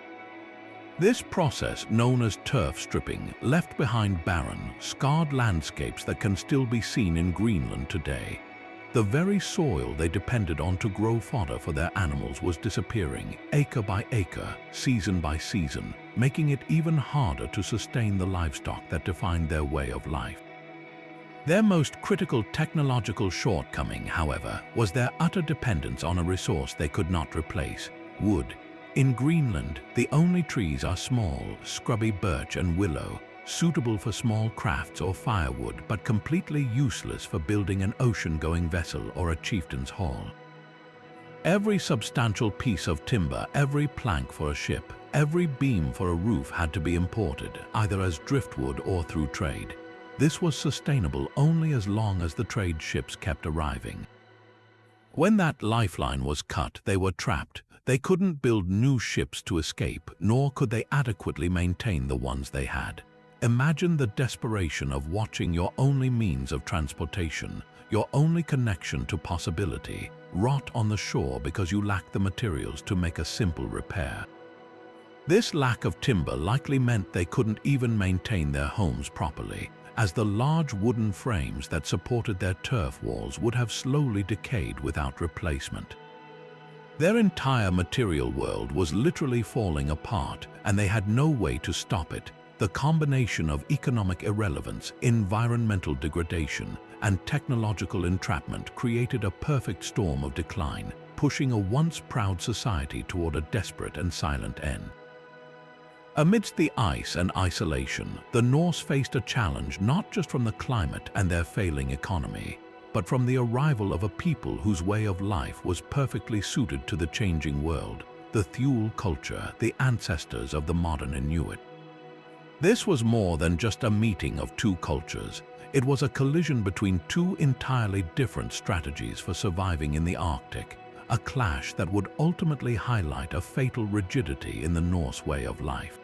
This process, known as turf stripping, left behind barren, scarred landscapes that can still be seen in Greenland today. The very soil they depended on to grow fodder for their animals was disappearing, acre by acre, season by season, making it even harder to sustain the livestock that defined their way of life. Their most critical technological shortcoming, however, was their utter dependence on a resource they could not replace: wood. In Greenland, the only trees are small, scrubby birch and willow, suitable for small crafts or firewood, but completely useless for building an ocean-going vessel or a chieftain's hall. Every substantial piece of timber, every plank for a ship, every beam for a roof had to be imported, either as driftwood or through trade. This was sustainable only as long as the trade ships kept arriving. When that lifeline was cut, they were trapped. They couldn't build new ships to escape, nor could they adequately maintain the ones they had. Imagine the desperation of watching your only means of transportation, your only connection to possibility, rot on the shore because you lack the materials to make a simple repair. This lack of timber likely meant they couldn't even maintain their homes properly, as the large wooden frames that supported their turf walls would have slowly decayed without replacement. Their entire material world was literally falling apart, and they had no way to stop it. The combination of economic irrelevance, environmental degradation, and technological entrapment created a perfect storm of decline, pushing a once proud society toward a desperate and silent end. Amidst the ice and isolation, the Norse faced a challenge not just from the climate and their failing economy, but from the arrival of a people whose way of life was perfectly suited to the changing world, the Thule culture, the ancestors of the modern Inuit. This was more than just a meeting of two cultures. It was a collision between two entirely different strategies for surviving in the Arctic, a clash that would ultimately highlight a fatal rigidity in the Norse way of life.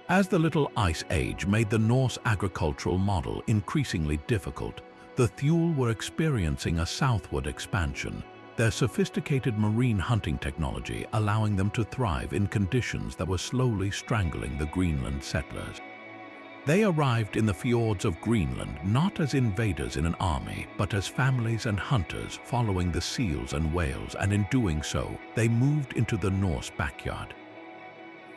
As the Little Ice Age made the Norse agricultural model increasingly difficult, the Thule were experiencing a southward expansion, their sophisticated marine hunting technology allowing them to thrive in conditions that were slowly strangling the Greenland settlers. They arrived in the fjords of Greenland not as invaders in an army, but as families and hunters following the seals and whales, and in doing so, they moved into the Norse backyard.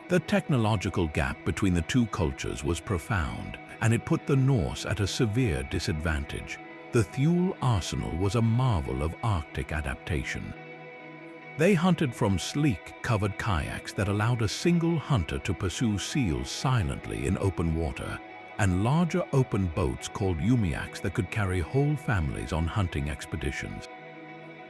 The technological gap between the two cultures was profound, and it put the Norse at a severe disadvantage. The Thule arsenal was a marvel of Arctic adaptation. They hunted from sleek, covered kayaks that allowed a single hunter to pursue seals silently in open water, and larger open boats called umiaks that could carry whole families on hunting expeditions.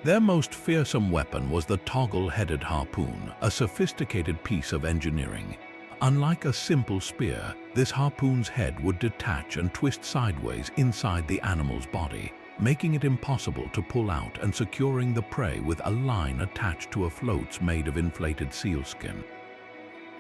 Their most fearsome weapon was the toggle-headed harpoon, a sophisticated piece of engineering. Unlike a simple spear, this harpoon's head would detach and twist sideways inside the animal's body, making it impossible to pull out and securing the prey with a line attached to a floats made of inflated sealskin.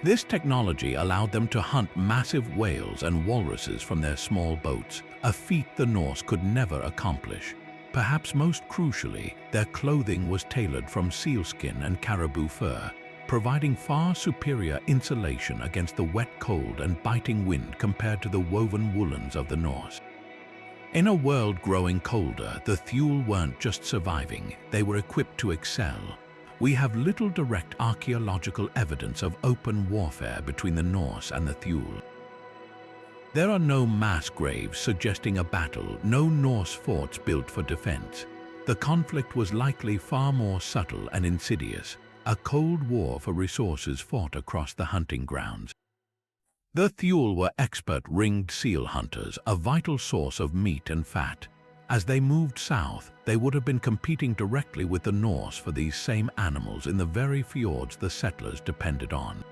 This technology allowed them to hunt massive whales and walruses from their small boats, a feat the Norse could never accomplish. Perhaps most crucially, their clothing was tailored from sealskin and caribou fur, providing far superior insulation against the wet, cold, and biting wind compared to the woven woolens of the Norse. In a world growing colder, the Thule weren't just surviving, they were equipped to excel. We have little direct archaeological evidence of open warfare between the Norse and the Thule. There are no mass graves suggesting a battle, no Norse forts built for defense. The conflict was likely far more subtle and insidious, a cold war for resources fought across the hunting grounds. The Thule were expert ringed seal hunters, a vital source of meat and fat. As they moved south, they would have been competing directly with the Norse for these same animals in the very fjords the settlers depended on.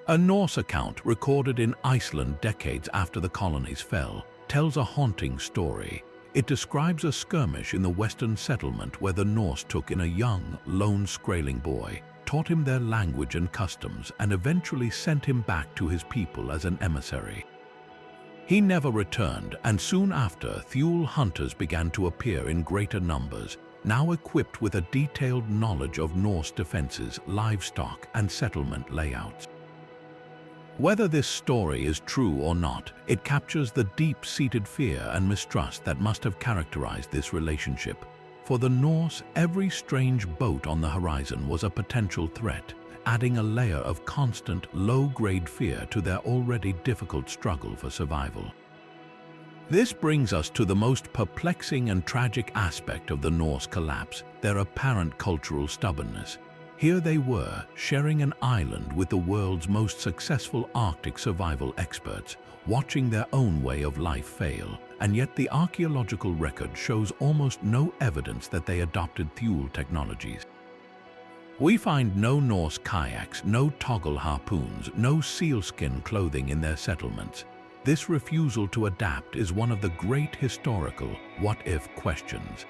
A Norse account recorded in Iceland decades after the colonies fell tells a haunting story. It describes a skirmish in the western settlement where the Norse took in a young, lone Skraeling boy, taught him their language and customs, and eventually sent him back to his people as an emissary. He never returned, and soon after, Thule hunters began to appear in greater numbers, now equipped with a detailed knowledge of Norse defenses, livestock, and settlement layouts. Whether this story is true or not, it captures the deep-seated fear and mistrust that must have characterized this relationship. For the Norse, every strange boat on the horizon was a potential threat, adding a layer of constant, low-grade fear to their already difficult struggle for survival. This brings us to the most perplexing and tragic aspect of the Norse collapse, their apparent cultural stubbornness. Here they were, sharing an island with the world's most successful Arctic survival experts, watching their own way of life fail, and yet the archaeological record shows almost no evidence that they adopted Thule technologies. We find no Norse kayaks, no toggle harpoons, no sealskin clothing in their settlements. This refusal to adapt is one of the great historical what-if questions.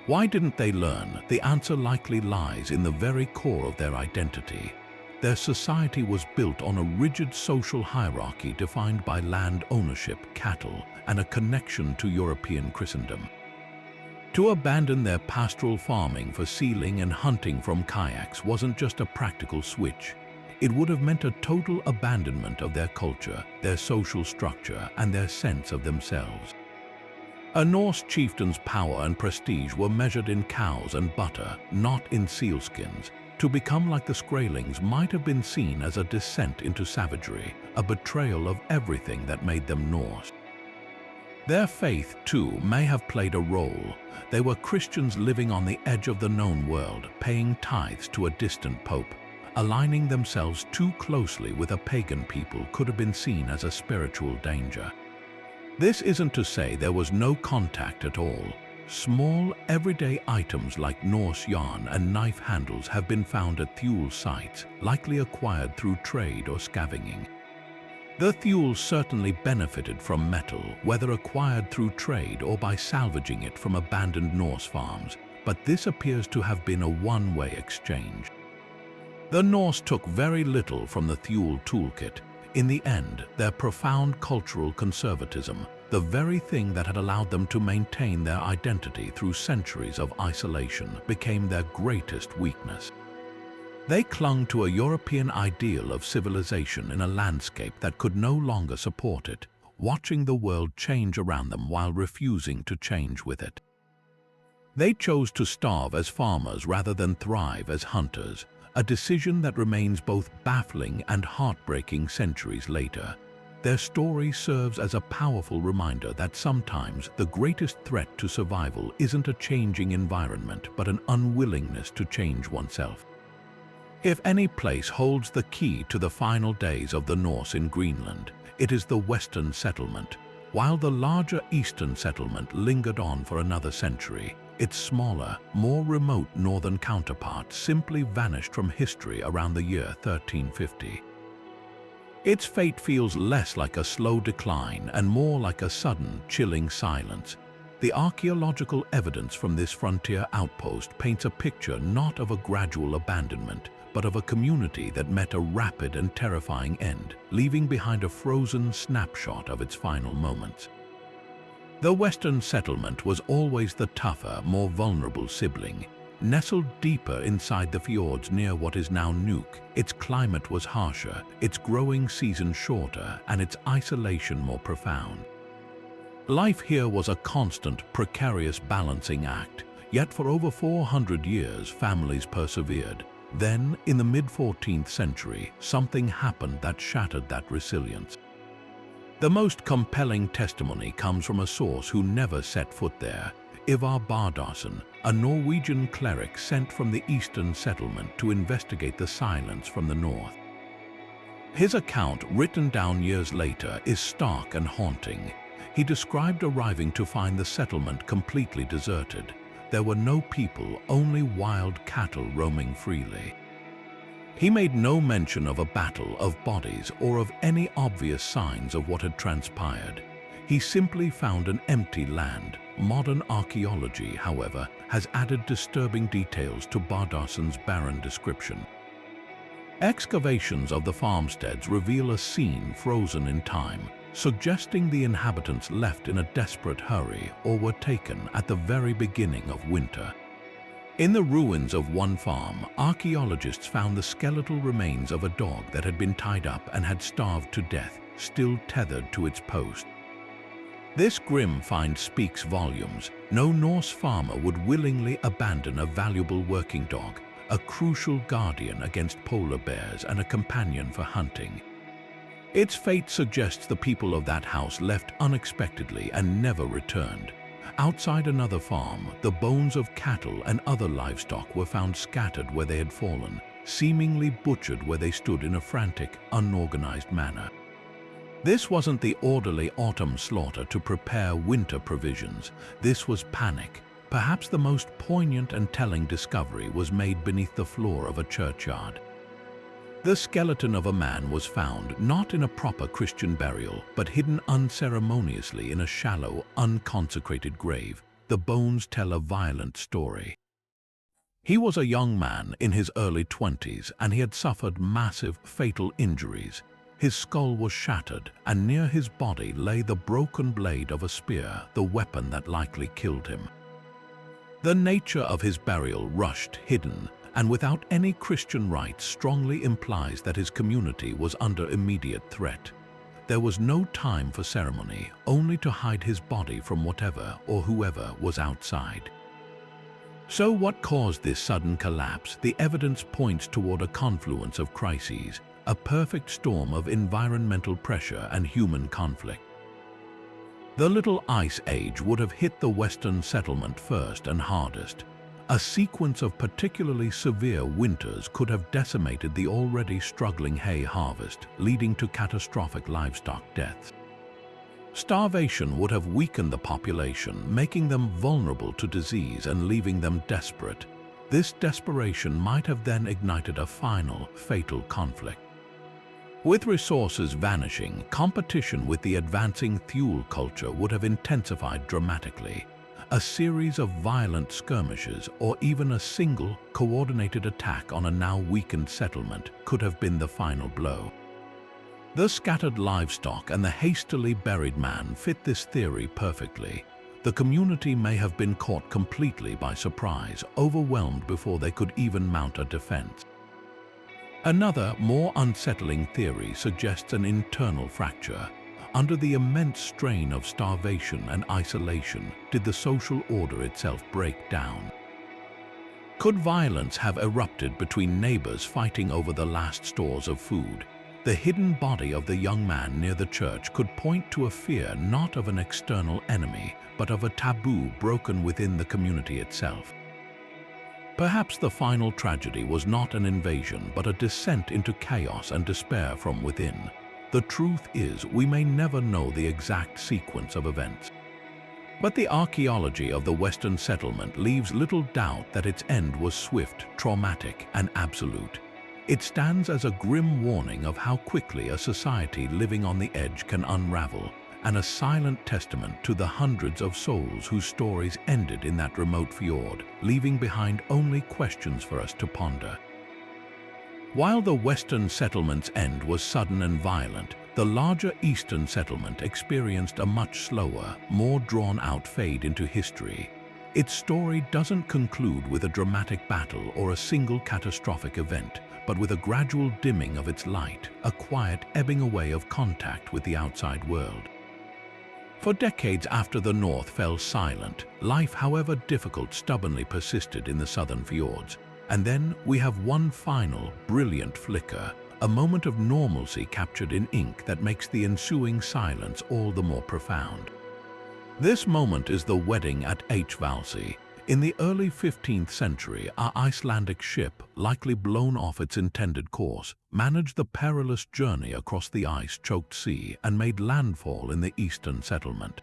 Why didn't they learn? The answer likely lies in the very core of their identity. Their society was built on a rigid social hierarchy defined by land ownership, cattle, and a connection to European Christendom. To abandon their pastoral farming for sealing and hunting from kayaks wasn't just a practical switch. It would have meant a total abandonment of their culture, their social structure, and their sense of themselves. A Norse chieftain's power and prestige were measured in cows and butter, not in sealskins. To become like the Skraelings might have been seen as a descent into savagery, a betrayal of everything that made them Norse. Their faith, too, may have played a role. They were Christians living on the edge of the known world, paying tithes to a distant pope. Aligning themselves too closely with a pagan people could have been seen as a spiritual danger. This isn't to say there was no contact at all. Small, everyday items like Norse yarn and knife handles have been found at Thule sites, likely acquired through trade or scavenging. The Thule certainly benefited from metal, whether acquired through trade or by salvaging it from abandoned Norse farms, but this appears to have been a one-way exchange. The Norse took very little from the Thule toolkit. In the end, their profound cultural conservatism, the very thing that had allowed them to maintain their identity through centuries of isolation, became their greatest weakness. They clung to a European ideal of civilization in a landscape that could no longer support it, watching the world change around them while refusing to change with it. They chose to starve as farmers rather than thrive as hunters, a decision that remains both baffling and heartbreaking centuries later. Their story serves as a powerful reminder that sometimes the greatest threat to survival isn't a changing environment, but an unwillingness to change oneself. If any place holds the key to the final days of the Norse in Greenland, it is the Western settlement. While the larger Eastern settlement lingered on for another century, its smaller, more remote northern counterpart simply vanished from history around the year 1350. Its fate feels less like a slow decline and more like a sudden, chilling silence. The archaeological evidence from this frontier outpost paints a picture not of a gradual abandonment, but of a community that met a rapid and terrifying end, leaving behind a frozen snapshot of its final moments. The Western settlement was always the tougher, more vulnerable sibling. Nestled deeper inside the fjords near what is now Nuuk, its climate was harsher, its growing season shorter, and its isolation more profound. Life here was a constant, precarious balancing act, yet for over 400 years families persevered. Then, in the mid-14th century, something happened that shattered that resilience. The most compelling testimony comes from a source who never set foot there, Ivar Bardarsson, a Norwegian cleric sent from the Eastern settlement to investigate the silence from the north. His account, written down years later, is stark and haunting. He described arriving to find the settlement completely deserted. There were no people, only wild cattle roaming freely. He made no mention of a battle, of bodies, or of any obvious signs of what had transpired. He simply found an empty land. Modern archaeology, however, has added disturbing details to Bardarsson's barren description. Excavations of the farmsteads reveal a scene frozen in time, suggesting the inhabitants left in a desperate hurry or were taken at the very beginning of winter. In the ruins of one farm, archaeologists found the skeletal remains of a dog that had been tied up and had starved to death, still tethered to its post. This grim find speaks volumes. No Norse farmer would willingly abandon a valuable working dog, a crucial guardian against polar bears and a companion for hunting. Its fate suggests the people of that house left unexpectedly and never returned. Outside another farm, the bones of cattle and other livestock were found scattered where they had fallen, seemingly butchered where they stood in a frantic, unorganized manner. This wasn't the orderly autumn slaughter to prepare winter provisions. This was panic, perhaps the most poignant and telling discovery was made beneath the floor of a churchyard. The skeleton of a man was found not in a proper Christian burial, but hidden unceremoniously in a shallow, unconsecrated grave. The bones tell a violent story. He was a young man in his early 20s, and he had suffered massive, fatal injuries. His skull was shattered, and near his body lay the broken blade of a spear, the weapon that likely killed him. The nature of his burial, rushed, hidden, and without any Christian rites, strongly implies that his community was under immediate threat. There was no time for ceremony, only to hide his body from whatever or whoever was outside. So what caused this sudden collapse? The evidence points toward a confluence of crises, a perfect storm of environmental pressure and human conflict. The Little Ice Age would have hit the Western settlement first and hardest. A sequence of particularly severe winters could have decimated the already struggling hay harvest, leading to catastrophic livestock deaths. Starvation would have weakened the population, making them vulnerable to disease and leaving them desperate. This desperation might have then ignited a final, fatal conflict. With resources vanishing, competition with the advancing fuel culture would have intensified dramatically. A series of violent skirmishes, or even a single, coordinated attack on a now weakened settlement, could have been the final blow. The scattered livestock and the hastily buried man fit this theory perfectly. The community may have been caught completely by surprise, overwhelmed before they could even mount a defense. Another, more unsettling theory suggests an internal fracture. Under the immense strain of starvation and isolation, did the social order itself break down? Could violence have erupted between neighbors fighting over the last stores of food? The hidden body of the young man near the church could point to a fear not of an external enemy, but of a taboo broken within the community itself. Perhaps the final tragedy was not an invasion, but a descent into chaos and despair from within. The truth is, we may never know the exact sequence of events. But the archaeology of the Western settlement leaves little doubt that its end was swift, traumatic, and absolute. It stands as a grim warning of how quickly a society living on the edge can unravel, and a silent testament to the hundreds of souls whose stories ended in that remote fjord, leaving behind only questions for us to ponder. While the Western settlement's end was sudden and violent, the larger Eastern settlement experienced a much slower, more drawn-out fade into history. Its story doesn't conclude with a dramatic battle or a single catastrophic event, but with a gradual dimming of its light, a quiet ebbing away of contact with the outside world. For decades after the North fell silent, life, however difficult, stubbornly persisted in the southern fjords. And then we have one final, brilliant flicker, a moment of normalcy captured in ink that makes the ensuing silence all the more profound. This moment is the wedding at Hvalsey. In the early 15th century, our Icelandic ship, likely blown off its intended course, managed the perilous journey across the ice-choked sea and made landfall in the eastern settlement.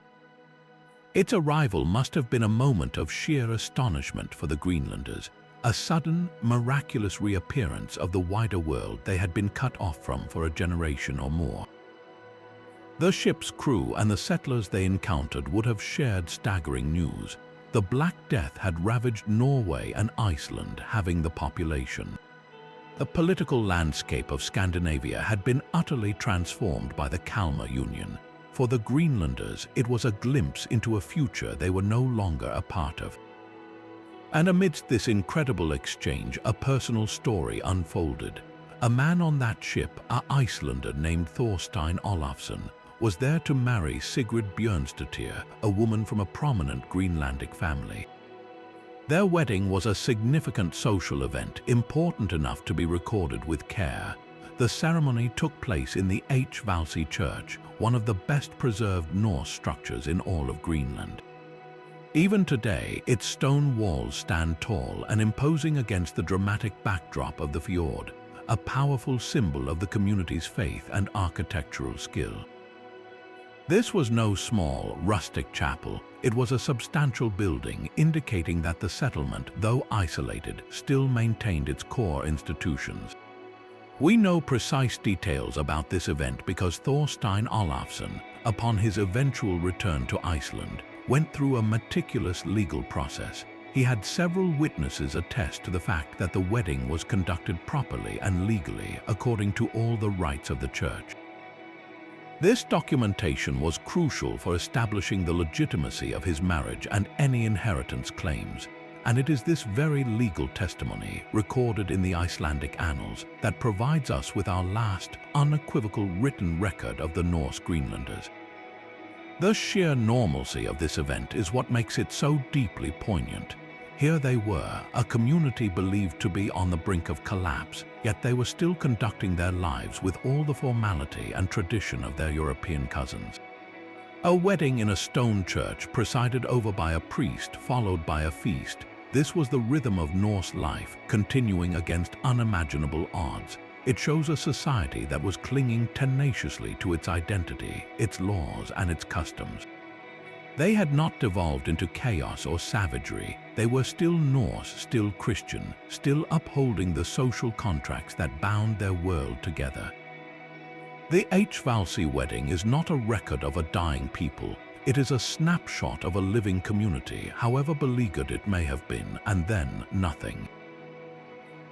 Its arrival must have been a moment of sheer astonishment for the Greenlanders, a sudden, miraculous reappearance of the wider world they had been cut off from for a generation or more. The ship's crew and the settlers they encountered would have shared staggering news. The Black Death had ravaged Norway and Iceland, halving the population. The political landscape of Scandinavia had been utterly transformed by the Kalmar Union. For the Greenlanders, it was a glimpse into a future they were no longer a part of. And amidst this incredible exchange, a personal story unfolded. A man on that ship, an Icelander named Thorstein Olafsson, was there to marry Sigrid Bjørnstadtir, a woman from a prominent Greenlandic family. Their wedding was a significant social event, important enough to be recorded with care. The ceremony took place in the Hvalsey Church, one of the best preserved Norse structures in all of Greenland. Even today, its stone walls stand tall and imposing against the dramatic backdrop of the fjord, a powerful symbol of the community's faith and architectural skill. This was no small, rustic chapel. It was a substantial building, indicating that the settlement, though isolated, still maintained its core institutions. We know precise details about this event because Thorstein Olafsson, upon his eventual return to Iceland, went through a meticulous legal process. He had several witnesses attest to the fact that the wedding was conducted properly and legally according to all the rites of the church. This documentation was crucial for establishing the legitimacy of his marriage and any inheritance claims, and it is this very legal testimony, recorded in the Icelandic annals, that provides us with our last, unequivocal written record of the Norse Greenlanders. The sheer normalcy of this event is what makes it so deeply poignant. Here they were, a community believed to be on the brink of collapse, yet they were still conducting their lives with all the formality and tradition of their European cousins. A wedding in a stone church presided over by a priest, followed by a feast. This was the rhythm of Norse life, continuing against unimaginable odds. It shows a society that was clinging tenaciously to its identity, its laws, and its customs. They had not devolved into chaos or savagery. They were still Norse, still Christian, still upholding the social contracts that bound their world together. The Hvalsey wedding is not a record of a dying people. It is a snapshot of a living community, however beleaguered it may have been, and then nothing.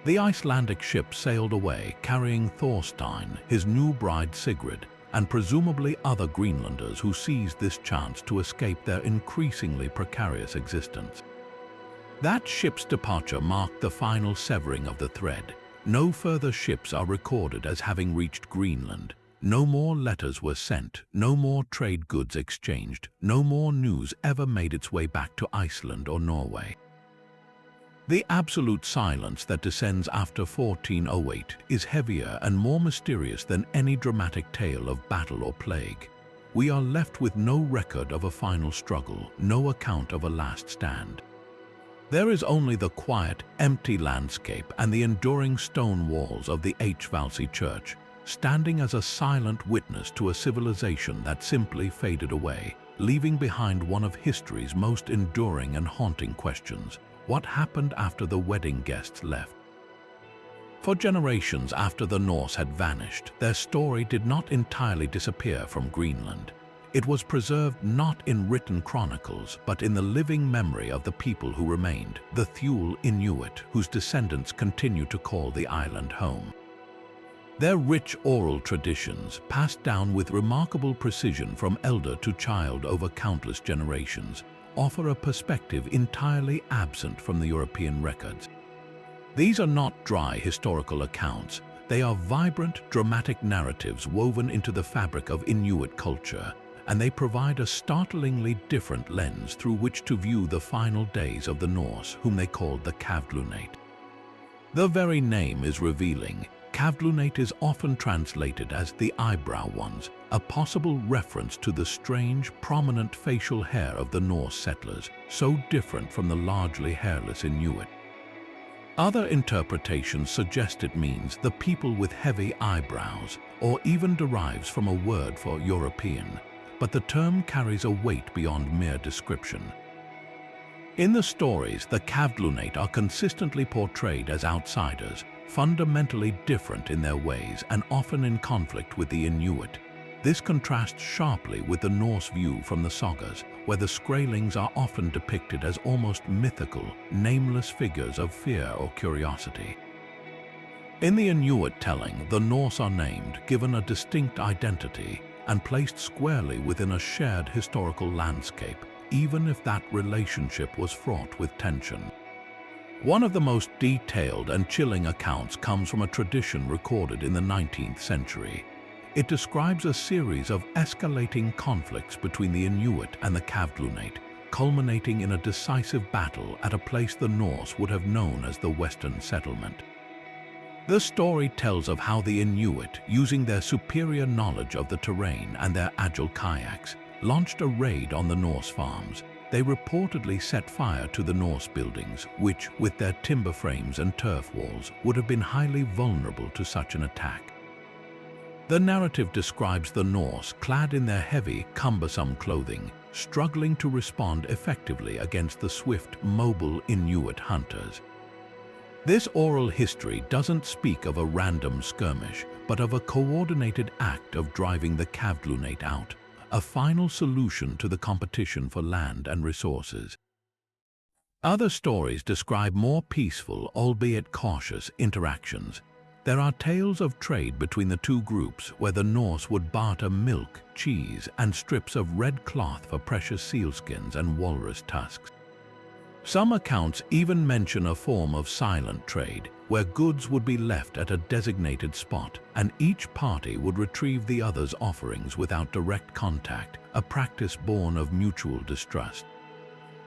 The Icelandic ship sailed away, carrying Thorstein, his new bride Sigrid, and presumably other Greenlanders who seized this chance to escape their increasingly precarious existence. That ship's departure marked the final severing of the thread. No further ships are recorded as having reached Greenland. No more letters were sent, no more trade goods exchanged, no more news ever made its way back to Iceland or Norway. The absolute silence that descends after 1408 is heavier and more mysterious than any dramatic tale of battle or plague. We are left with no record of a final struggle, no account of a last stand. There is only the quiet, empty landscape and the enduring stone walls of the Hvalsey church, standing as a silent witness to a civilization that simply faded away, leaving behind one of history's most enduring and haunting questions. What happened after the wedding guests left? For generations after the Norse had vanished, their story did not entirely disappear from Greenland. It was preserved not in written chronicles, but in the living memory of the people who remained, the Thule Inuit, whose descendants continue to call the island home. Their rich oral traditions, passed down with remarkable precision from elder to child over countless generations, offer a perspective entirely absent from the European records. These are not dry historical accounts. They are vibrant, dramatic narratives woven into the fabric of Inuit culture, and they provide a startlingly different lens through which to view the final days of the Norse, whom they called the Kavlunate. The very name is revealing. Kavlunate is often translated as the eyebrow ones, a possible reference to the strange, prominent facial hair of the Norse settlers, so different from the largely hairless Inuit. Other interpretations suggest it means the people with heavy eyebrows, or even derives from a word for European, but the term carries a weight beyond mere description. In the stories, the Kavlunate are consistently portrayed as outsiders, fundamentally different in their ways and often in conflict with the Inuit. This contrasts sharply with the Norse view from the Sagas, where the Skraelings are often depicted as almost mythical, nameless figures of fear or curiosity. In the Inuit telling, the Norse are named, given a distinct identity, and placed squarely within a shared historical landscape, even if that relationship was fraught with tension. One of the most detailed and chilling accounts comes from a tradition recorded in the 19th century. It describes a series of escalating conflicts between the Inuit and the Kavlunate, culminating in a decisive battle at a place the Norse would have known as the Western Settlement. The story tells of how the Inuit, using their superior knowledge of the terrain and their agile kayaks, launched a raid on the Norse farms. They reportedly set fire to the Norse buildings, which, with their timber frames and turf walls, would have been highly vulnerable to such an attack. The narrative describes the Norse clad in their heavy, cumbersome clothing, struggling to respond effectively against the swift, mobile Inuit hunters. This oral history doesn't speak of a random skirmish, but of a coordinated act of driving the Kavlunate out, a final solution to the competition for land and resources. Other stories describe more peaceful, albeit cautious, interactions. There are tales of trade between the two groups where the Norse would barter milk, cheese, and strips of red cloth for precious sealskins and walrus tusks. Some accounts even mention a form of silent trade, where goods would be left at a designated spot, and each party would retrieve the other's offerings without direct contact, a practice born of mutual distrust.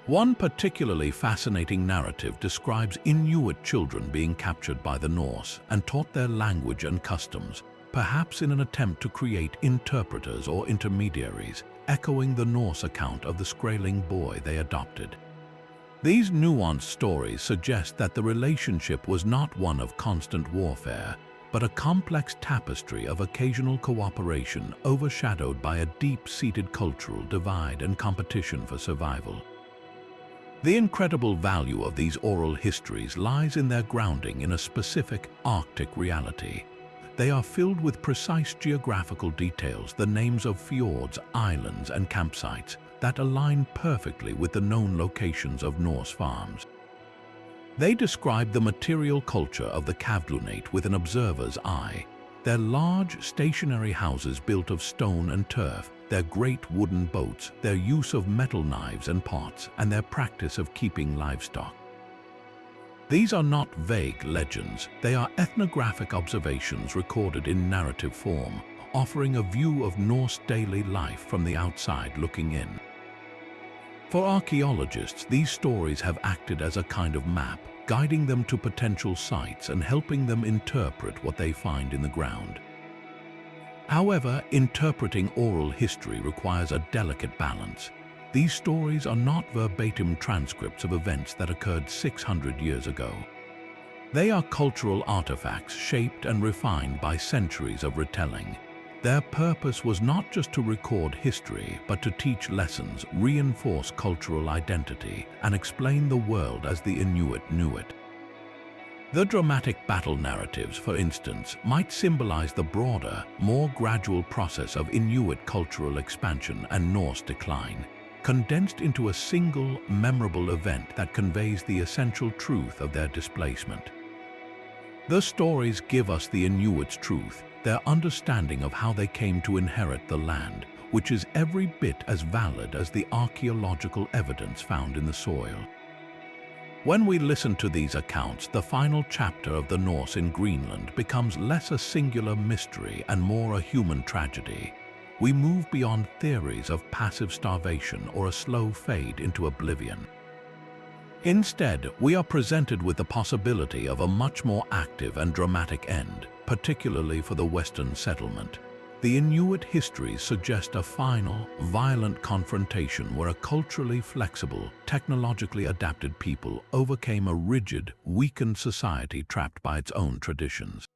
One particularly fascinating narrative describes Inuit children being captured by the Norse and taught their language and customs, perhaps in an attempt to create interpreters or intermediaries, echoing the Norse account of the Skraeling boy they adopted. These nuanced stories suggest that the relationship was not one of constant warfare, but a complex tapestry of occasional cooperation overshadowed by a deep-seated cultural divide and competition for survival. The incredible value of these oral histories lies in their grounding in a specific Arctic reality. They are filled with precise geographical details, the names of fjords, islands, and campsites that align perfectly with the known locations of Norse farms. They describe the material culture of the Kavlunate with an observer's eye. Their large, stationary houses built of stone and turf, their great wooden boats, their use of metal knives and pots, and their practice of keeping livestock. These are not vague legends, they are ethnographic observations recorded in narrative form, offering a view of Norse daily life from the outside looking in. For archaeologists, these stories have acted as a kind of map, guiding them to potential sites and helping them interpret what they find in the ground. However, interpreting oral history requires a delicate balance. These stories are not verbatim transcripts of events that occurred 600 years ago. They are cultural artifacts shaped and refined by centuries of retelling. Their purpose was not just to record history, but to teach lessons, reinforce cultural identity, and explain the world as the Inuit knew it. The dramatic battle narratives, for instance, might symbolize the broader, more gradual process of Inuit cultural expansion and Norse decline, condensed into a single, memorable event that conveys the essential truth of their displacement. The stories give us the Inuits' truth, their understanding of how they came to inherit the land, which is every bit as valid as the archaeological evidence found in the soil. When we listen to these accounts, the final chapter of the Norse in Greenland becomes less a singular mystery and more a human tragedy. We move beyond theories of passive starvation or a slow fade into oblivion. Instead, we are presented with the possibility of a much more active and dramatic end, particularly for the Western settlement. The Inuit histories suggest a final, violent confrontation where a culturally flexible, technologically adapted people overcame a rigid, weakened society trapped by its own traditions.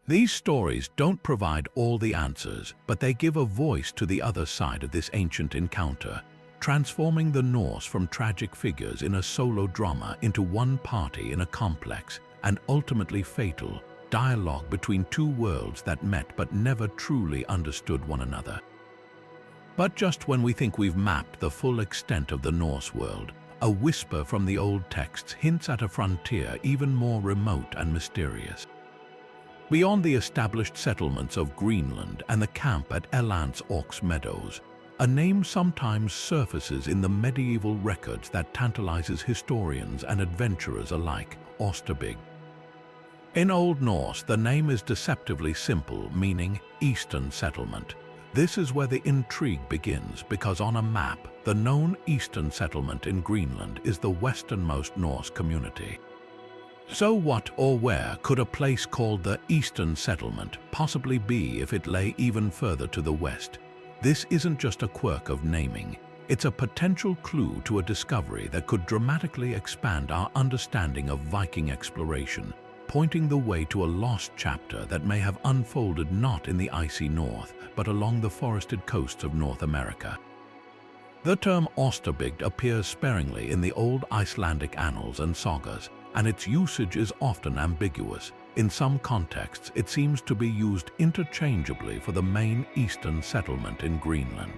These stories don't provide all the answers, but they give a voice to the other side of this ancient encounter, transforming the Norse from tragic figures in a solo drama into one party in a complex and ultimately fatal dialogue between two worlds that met but never truly understood one another. But just when we think we've mapped the full extent of the Norse world, a whisper from the old texts hints at a frontier even more remote and mysterious. Beyond the established settlements of Greenland and the camp at Elands Orks Meadows, a name sometimes surfaces in the medieval records that tantalizes historians and adventurers alike: Osterbygd. In Old Norse, the name is deceptively simple, meaning Eastern Settlement. This is where the intrigue begins, because on a map, the known Eastern Settlement in Greenland is the westernmost Norse community. So what or where could a place called the Eastern Settlement possibly be if it lay even further to the west? This isn't just a quirk of naming. It's a potential clue to a discovery that could dramatically expand our understanding of Viking exploration, pointing the way to a lost chapter that may have unfolded not in the icy north, but along the forested coasts of North America. The term Osterbygd appears sparingly in the old Icelandic annals and sagas, and its usage is often ambiguous. In some contexts, it seems to be used interchangeably for the main eastern settlement in Greenland.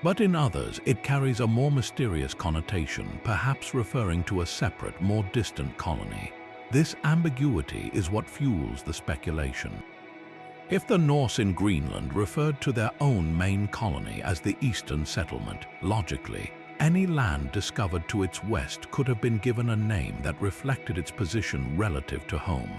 But in others, it carries a more mysterious connotation, perhaps referring to a separate, more distant colony. This ambiguity is what fuels the speculation. If the Norse in Greenland referred to their own main colony as the Eastern Settlement, logically, any land discovered to its west could have been given a name that reflected its position relative to home.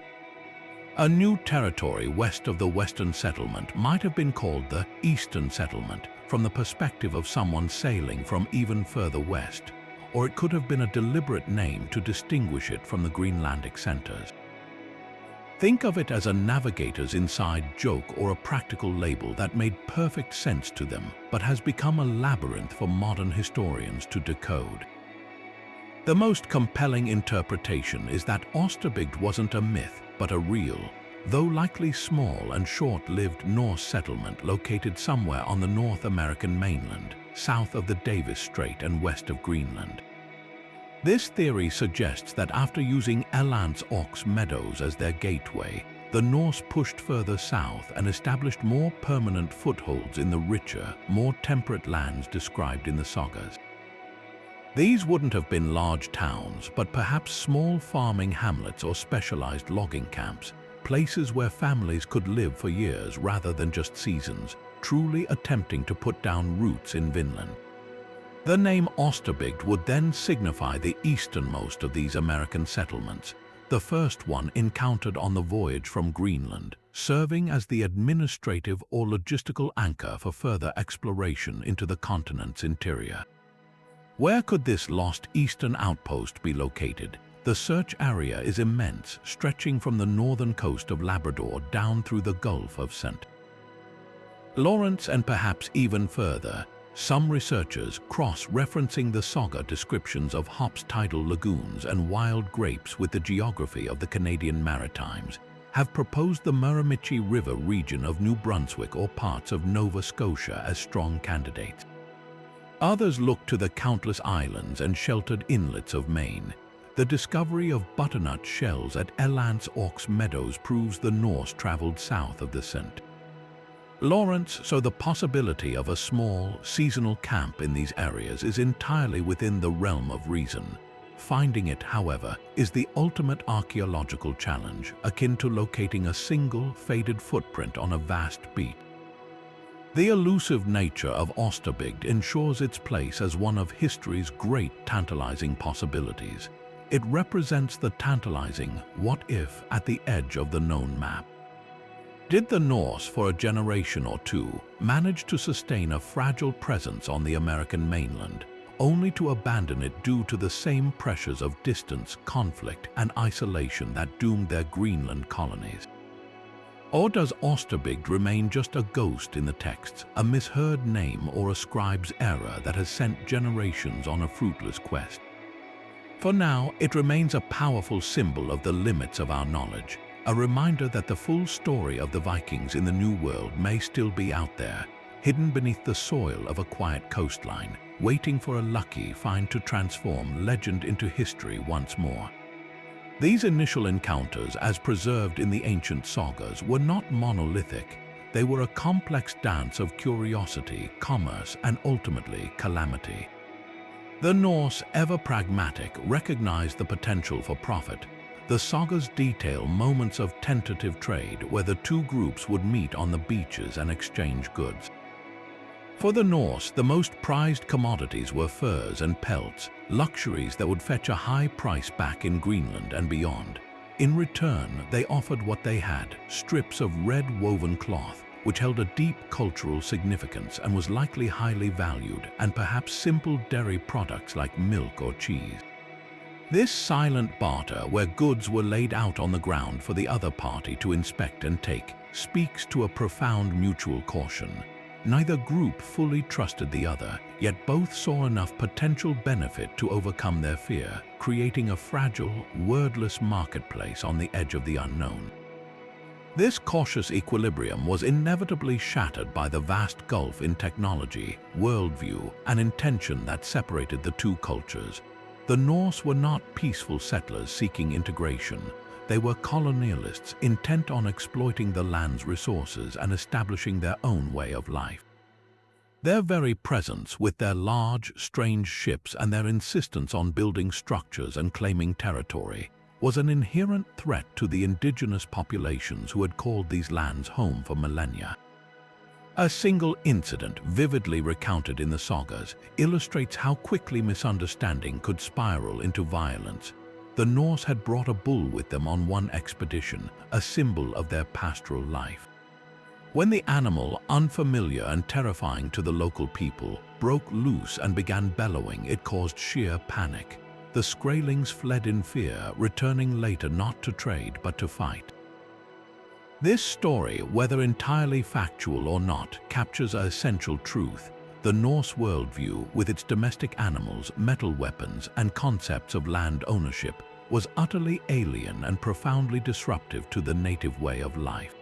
A new territory west of the Western Settlement might have been called the Eastern Settlement from the perspective of someone sailing from even further west, or it could have been a deliberate name to distinguish it from the Greenlandic centers. Think of it as a navigator's inside joke or a practical label that made perfect sense to them, but has become a labyrinth for modern historians to decode. The most compelling interpretation is that Osterbygd wasn't a myth, but a real, though likely small and short-lived Norse settlement located somewhere on the North American mainland, south of the Davis Strait and west of Greenland. This theory suggests that after using Elands Ox Meadows as their gateway, the Norse pushed further south and established more permanent footholds in the richer, more temperate lands described in the sagas. These wouldn't have been large towns, but perhaps small farming hamlets or specialized logging camps, places where families could live for years rather than just seasons, truly attempting to put down roots in Vinland. The name Osterbygd would then signify the easternmost of these American settlements, the first one encountered on the voyage from Greenland, serving as the administrative or logistical anchor for further exploration into the continent's interior. Where could this lost eastern outpost be located? The search area is immense, stretching from the northern coast of Labrador down through the Gulf of St. Lawrence and perhaps even further. Some researchers, cross-referencing the saga descriptions of Hopp's tidal lagoons and wild grapes with the geography of the Canadian Maritimes, have proposed the Miramichi River region of New Brunswick or parts of Nova Scotia as strong candidates. Others look to the countless islands and sheltered inlets of Maine. The discovery of butternut shells at Elands Ox Meadows proves the Norse traveled south of the St. Lawrence, so the possibility of a small, seasonal camp in these areas is entirely within the realm of reason. Finding it, however, is the ultimate archaeological challenge, akin to locating a single, faded footprint on a vast beach. The elusive nature of Osterbygd ensures its place as one of history's great tantalizing possibilities. It represents the tantalizing what-if at the edge of the known map. Did the Norse, for a generation or two, manage to sustain a fragile presence on the American mainland, only to abandon it due to the same pressures of distance, conflict, and isolation that doomed their Greenland colonies? Or does Osterbygd remain just a ghost in the texts, a misheard name or a scribe's error that has sent generations on a fruitless quest? For now, it remains a powerful symbol of the limits of our knowledge, a reminder that the full story of the Vikings in the New World may still be out there, hidden beneath the soil of a quiet coastline, waiting for a lucky find to transform legend into history once more. These initial encounters, as preserved in the ancient sagas, were not monolithic. They were a complex dance of curiosity, commerce, and ultimately calamity. The Norse, ever pragmatic, recognized the potential for profit. The sagas detail moments of tentative trade where the two groups would meet on the beaches and exchange goods. For the Norse, the most prized commodities were furs and pelts, luxuries that would fetch a high price back in Greenland and beyond. In return, they offered what they had, strips of red woven cloth, which held a deep cultural significance and was likely highly valued, and perhaps simple dairy products like milk or cheese. This silent barter, where goods were laid out on the ground for the other party to inspect and take, speaks to a profound mutual caution. Neither group fully trusted the other, yet both saw enough potential benefit to overcome their fear, creating a fragile, wordless marketplace on the edge of the unknown. This cautious equilibrium was inevitably shattered by the vast gulf in technology, worldview, and intention that separated the two cultures. The Norse were not peaceful settlers seeking integration. They were colonialists intent on exploiting the land's resources and establishing their own way of life. Their very presence, with their large, strange ships and their insistence on building structures and claiming territory, was an inherent threat to the indigenous populations who had called these lands home for millennia. A single incident, vividly recounted in the Sagas, illustrates how quickly misunderstanding could spiral into violence. The Norse had brought a bull with them on one expedition, a symbol of their pastoral life. When the animal, unfamiliar and terrifying to the local people, broke loose and began bellowing, it caused sheer panic. The Skraelings fled in fear, returning later not to trade but to fight. This story, whether entirely factual or not, captures an essential truth. The Norse worldview, with its domestic animals, metal weapons, and concepts of land ownership, was utterly alien and profoundly disruptive to the native way of life.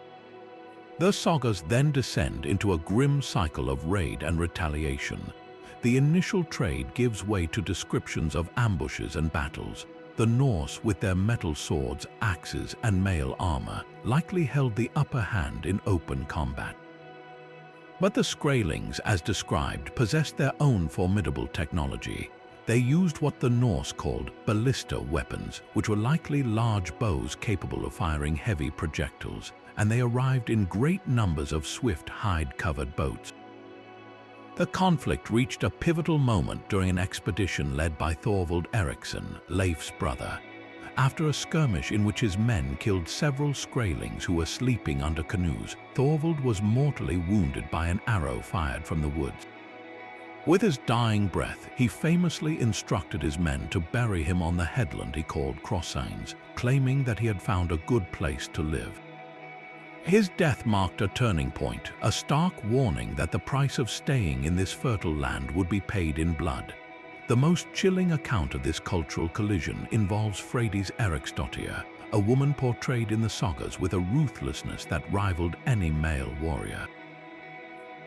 The Sagas then descend into a grim cycle of raid and retaliation. The initial trade gives way to descriptions of ambushes and battles. The Norse, with their metal swords, axes, and mail armor, likely held the upper hand in open combat. But the Skraelings, as described, possessed their own formidable technology. They used what the Norse called ballista weapons, which were likely large bows capable of firing heavy projectiles, and they arrived in great numbers of swift, hide-covered boats. The conflict reached a pivotal moment during an expedition led by Leif Erikson, Leif's brother. After a skirmish in which his men killed several Skraelings who were sleeping under canoes, Thorvald was mortally wounded by an arrow fired from the woods. With his dying breath, he famously instructed his men to bury him on the headland he called Crossines, claiming that he had found a good place to live. His death marked a turning point, a stark warning that the price of staying in this fertile land would be paid in blood. The most chilling account of this cultural collision involves Freydis Eriksdottir, a woman portrayed in the Sagas with a ruthlessness that rivaled any male warrior.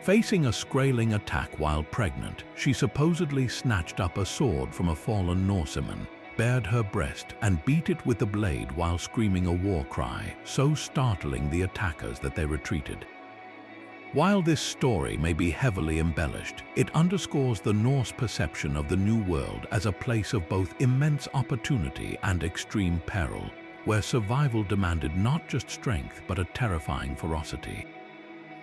Facing a Skraeling attack while pregnant, she supposedly snatched up a sword from a fallen Norseman, bared her breast, and beat it with the blade while screaming a war cry, so startling the attackers that they retreated. While this story may be heavily embellished, it underscores the Norse perception of the New World as a place of both immense opportunity and extreme peril, where survival demanded not just strength but a terrifying ferocity.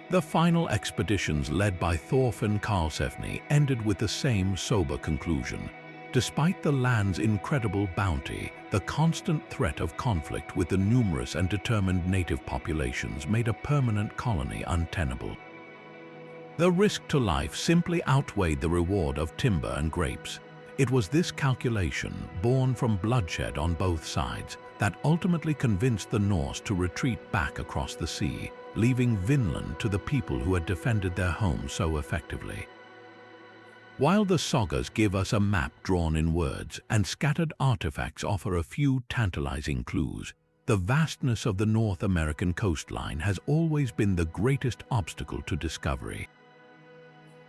The final expeditions led by Thorfinn Karlsefni ended with the same sober conclusion. Despite the land's incredible bounty, the constant threat of conflict with the numerous and determined native populations made a permanent colony untenable. The risk to life simply outweighed the reward of timber and grapes. It was this calculation, born from bloodshed on both sides, that ultimately convinced the Norse to retreat back across the sea, leaving Vinland to the people who had defended their home so effectively. While the Sagas give us a map drawn in words and scattered artifacts offer a few tantalizing clues, the vastness of the North American coastline has always been the greatest obstacle to discovery.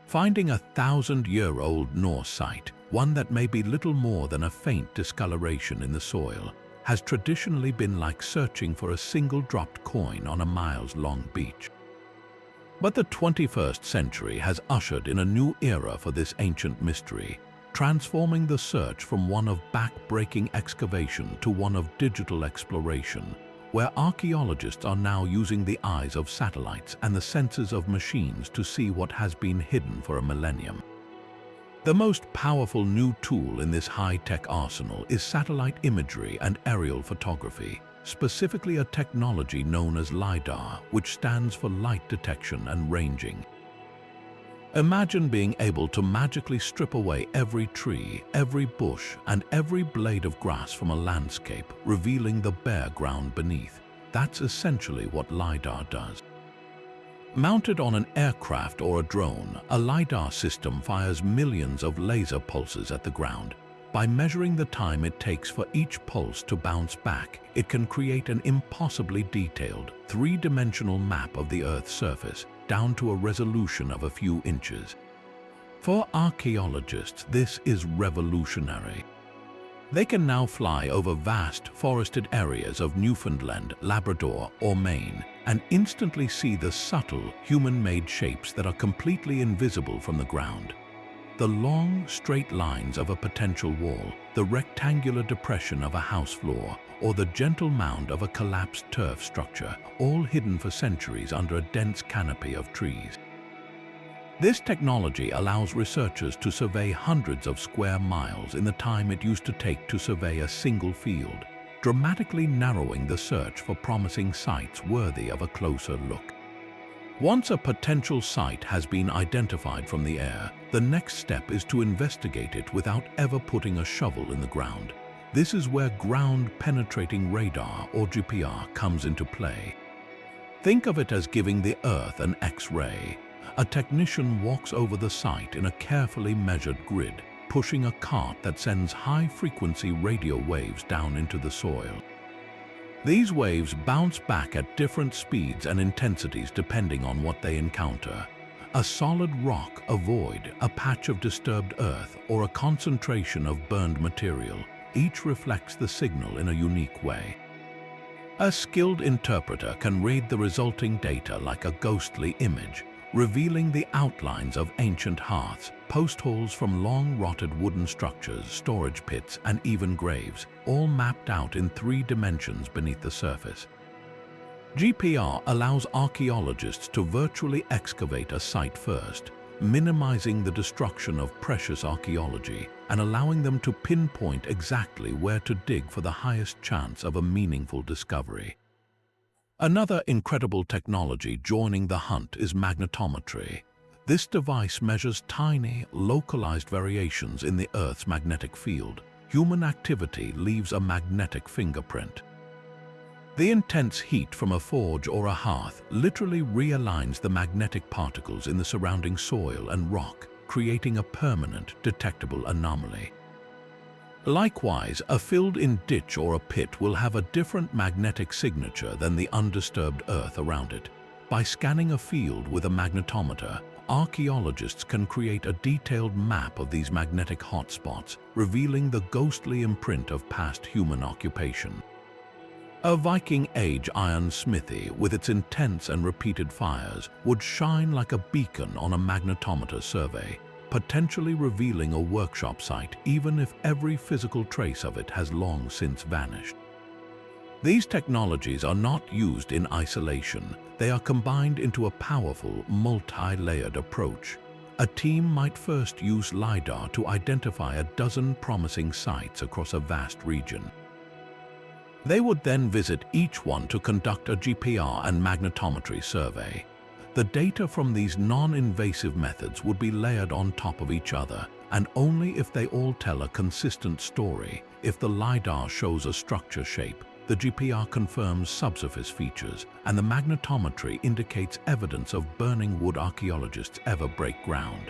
Finding a 1,000-year-old Norse site, one that may be little more than a faint discoloration in the soil, has traditionally been like searching for a single dropped coin on a miles-long beach. But the 21st century has ushered in a new era for this ancient mystery, transforming the search from one of back-breaking excavation to one of digital exploration, where archaeologists are now using the eyes of satellites and the senses of machines to see what has been hidden for a millennium. The most powerful new tool in this high-tech arsenal is satellite imagery and aerial photography, specifically a technology known as LiDAR, which stands for light detection and ranging. Imagine being able to magically strip away every tree, every bush, and every blade of grass from a landscape, revealing the bare ground beneath. That's essentially what LiDAR does. Mounted on an aircraft or a drone, a LiDAR system fires millions of laser pulses at the ground. By measuring the time it takes for each pulse to bounce back, it can create an impossibly detailed, three-dimensional map of the Earth's surface, down to a resolution of a few inches. For archaeologists, this is revolutionary. They can now fly over vast, forested areas of Newfoundland, Labrador, or Maine, and instantly see the subtle, human-made shapes that are completely invisible from the ground. The long, straight lines of a potential wall, the rectangular depression of a house floor, or the gentle mound of a collapsed turf structure, all hidden for centuries under a dense canopy of trees. This technology allows researchers to survey hundreds of square miles in the time it used to take to survey a single field, dramatically narrowing the search for promising sites worthy of a closer look. Once a potential site has been identified from the air, the next step is to investigate it without ever putting a shovel in the ground. This is where ground-penetrating radar, or GPR, comes into play. Think of it as giving the Earth an X-ray. A technician walks over the site in a carefully measured grid, pushing a cart that sends high-frequency radio waves down into the soil. These waves bounce back at different speeds and intensities depending on what they encounter. A solid rock, a void, a patch of disturbed earth, or a concentration of burned material, each reflects the signal in a unique way. A skilled interpreter can read the resulting data like a ghostly image, revealing the outlines of ancient hearths, post holes from long-rotted wooden structures, storage pits, and even graves, all mapped out in 3 dimensions beneath the surface. GPR allows archaeologists to virtually excavate a site first, minimizing the destruction of precious archaeology and allowing them to pinpoint exactly where to dig for the highest chance of a meaningful discovery. Another incredible technology joining the hunt is magnetometry. This device measures tiny, localized variations in the Earth's magnetic field. Human activity leaves a magnetic fingerprint. The intense heat from a forge or a hearth literally realigns the magnetic particles in the surrounding soil and rock, creating a permanent, detectable anomaly. Likewise, a filled-in ditch or a pit will have a different magnetic signature than the undisturbed earth around it. By scanning a field with a magnetometer, archaeologists can create a detailed map of these magnetic hotspots, revealing the ghostly imprint of past human occupation. A Viking Age iron smithy, with its intense and repeated fires, would shine like a beacon on a magnetometer survey, potentially revealing a workshop site even if every physical trace of it has long since vanished. These technologies are not used in isolation. They are combined into a powerful, multi-layered approach. A team might first use LiDAR to identify a dozen promising sites across a vast region. They would then visit each one to conduct a GPR and magnetometry survey. The data from these non-invasive methods would be layered on top of each other, and only if they all tell a consistent story. If the LiDAR shows a structure shape, the GPR confirms subsurface features, and the magnetometry indicates evidence of burning wood archaeologists ever break ground.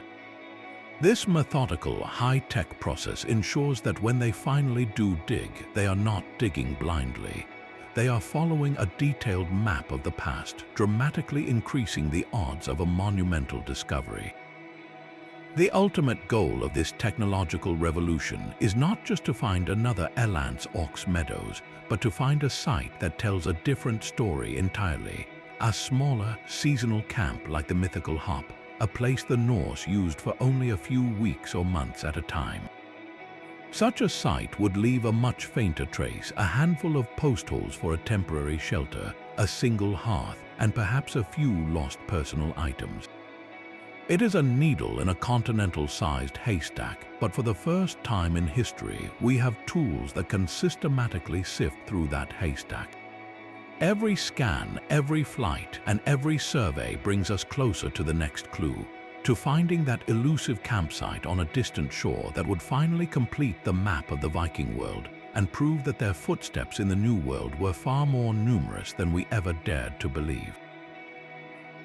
This methodical, high-tech process ensures that when they finally do dig, they are not digging blindly. They are following a detailed map of the past, dramatically increasing the odds of a monumental discovery. The ultimate goal of this technological revolution is not just to find another Elance Ox Meadows, but to find a site that tells a different story entirely. A smaller, seasonal camp like the mythical Hop, a place the Norse used for only a few weeks or months at a time. Such a site would leave a much fainter trace, a handful of post holes for a temporary shelter, a single hearth, and perhaps a few lost personal items. It is a needle in a continental-sized haystack, but for the first time in history, we have tools that can systematically sift through that haystack. Every scan, every flight, and every survey brings us closer to the next clue, to finding that elusive campsite on a distant shore that would finally complete the map of the Viking world and prove that their footsteps in the New World were far more numerous than we ever dared to believe.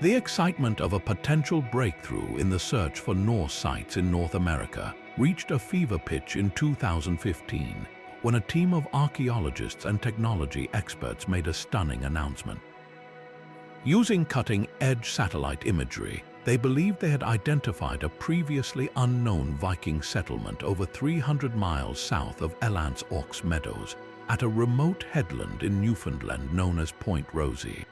The excitement of a potential breakthrough in the search for Norse sites in North America reached a fever pitch in 2015 when a team of archaeologists and technology experts made a stunning announcement. Using cutting-edge satellite imagery, they believed they had identified a previously unknown Viking settlement over 300 miles south of Meadows at a remote headland in Newfoundland known as Point Rosie.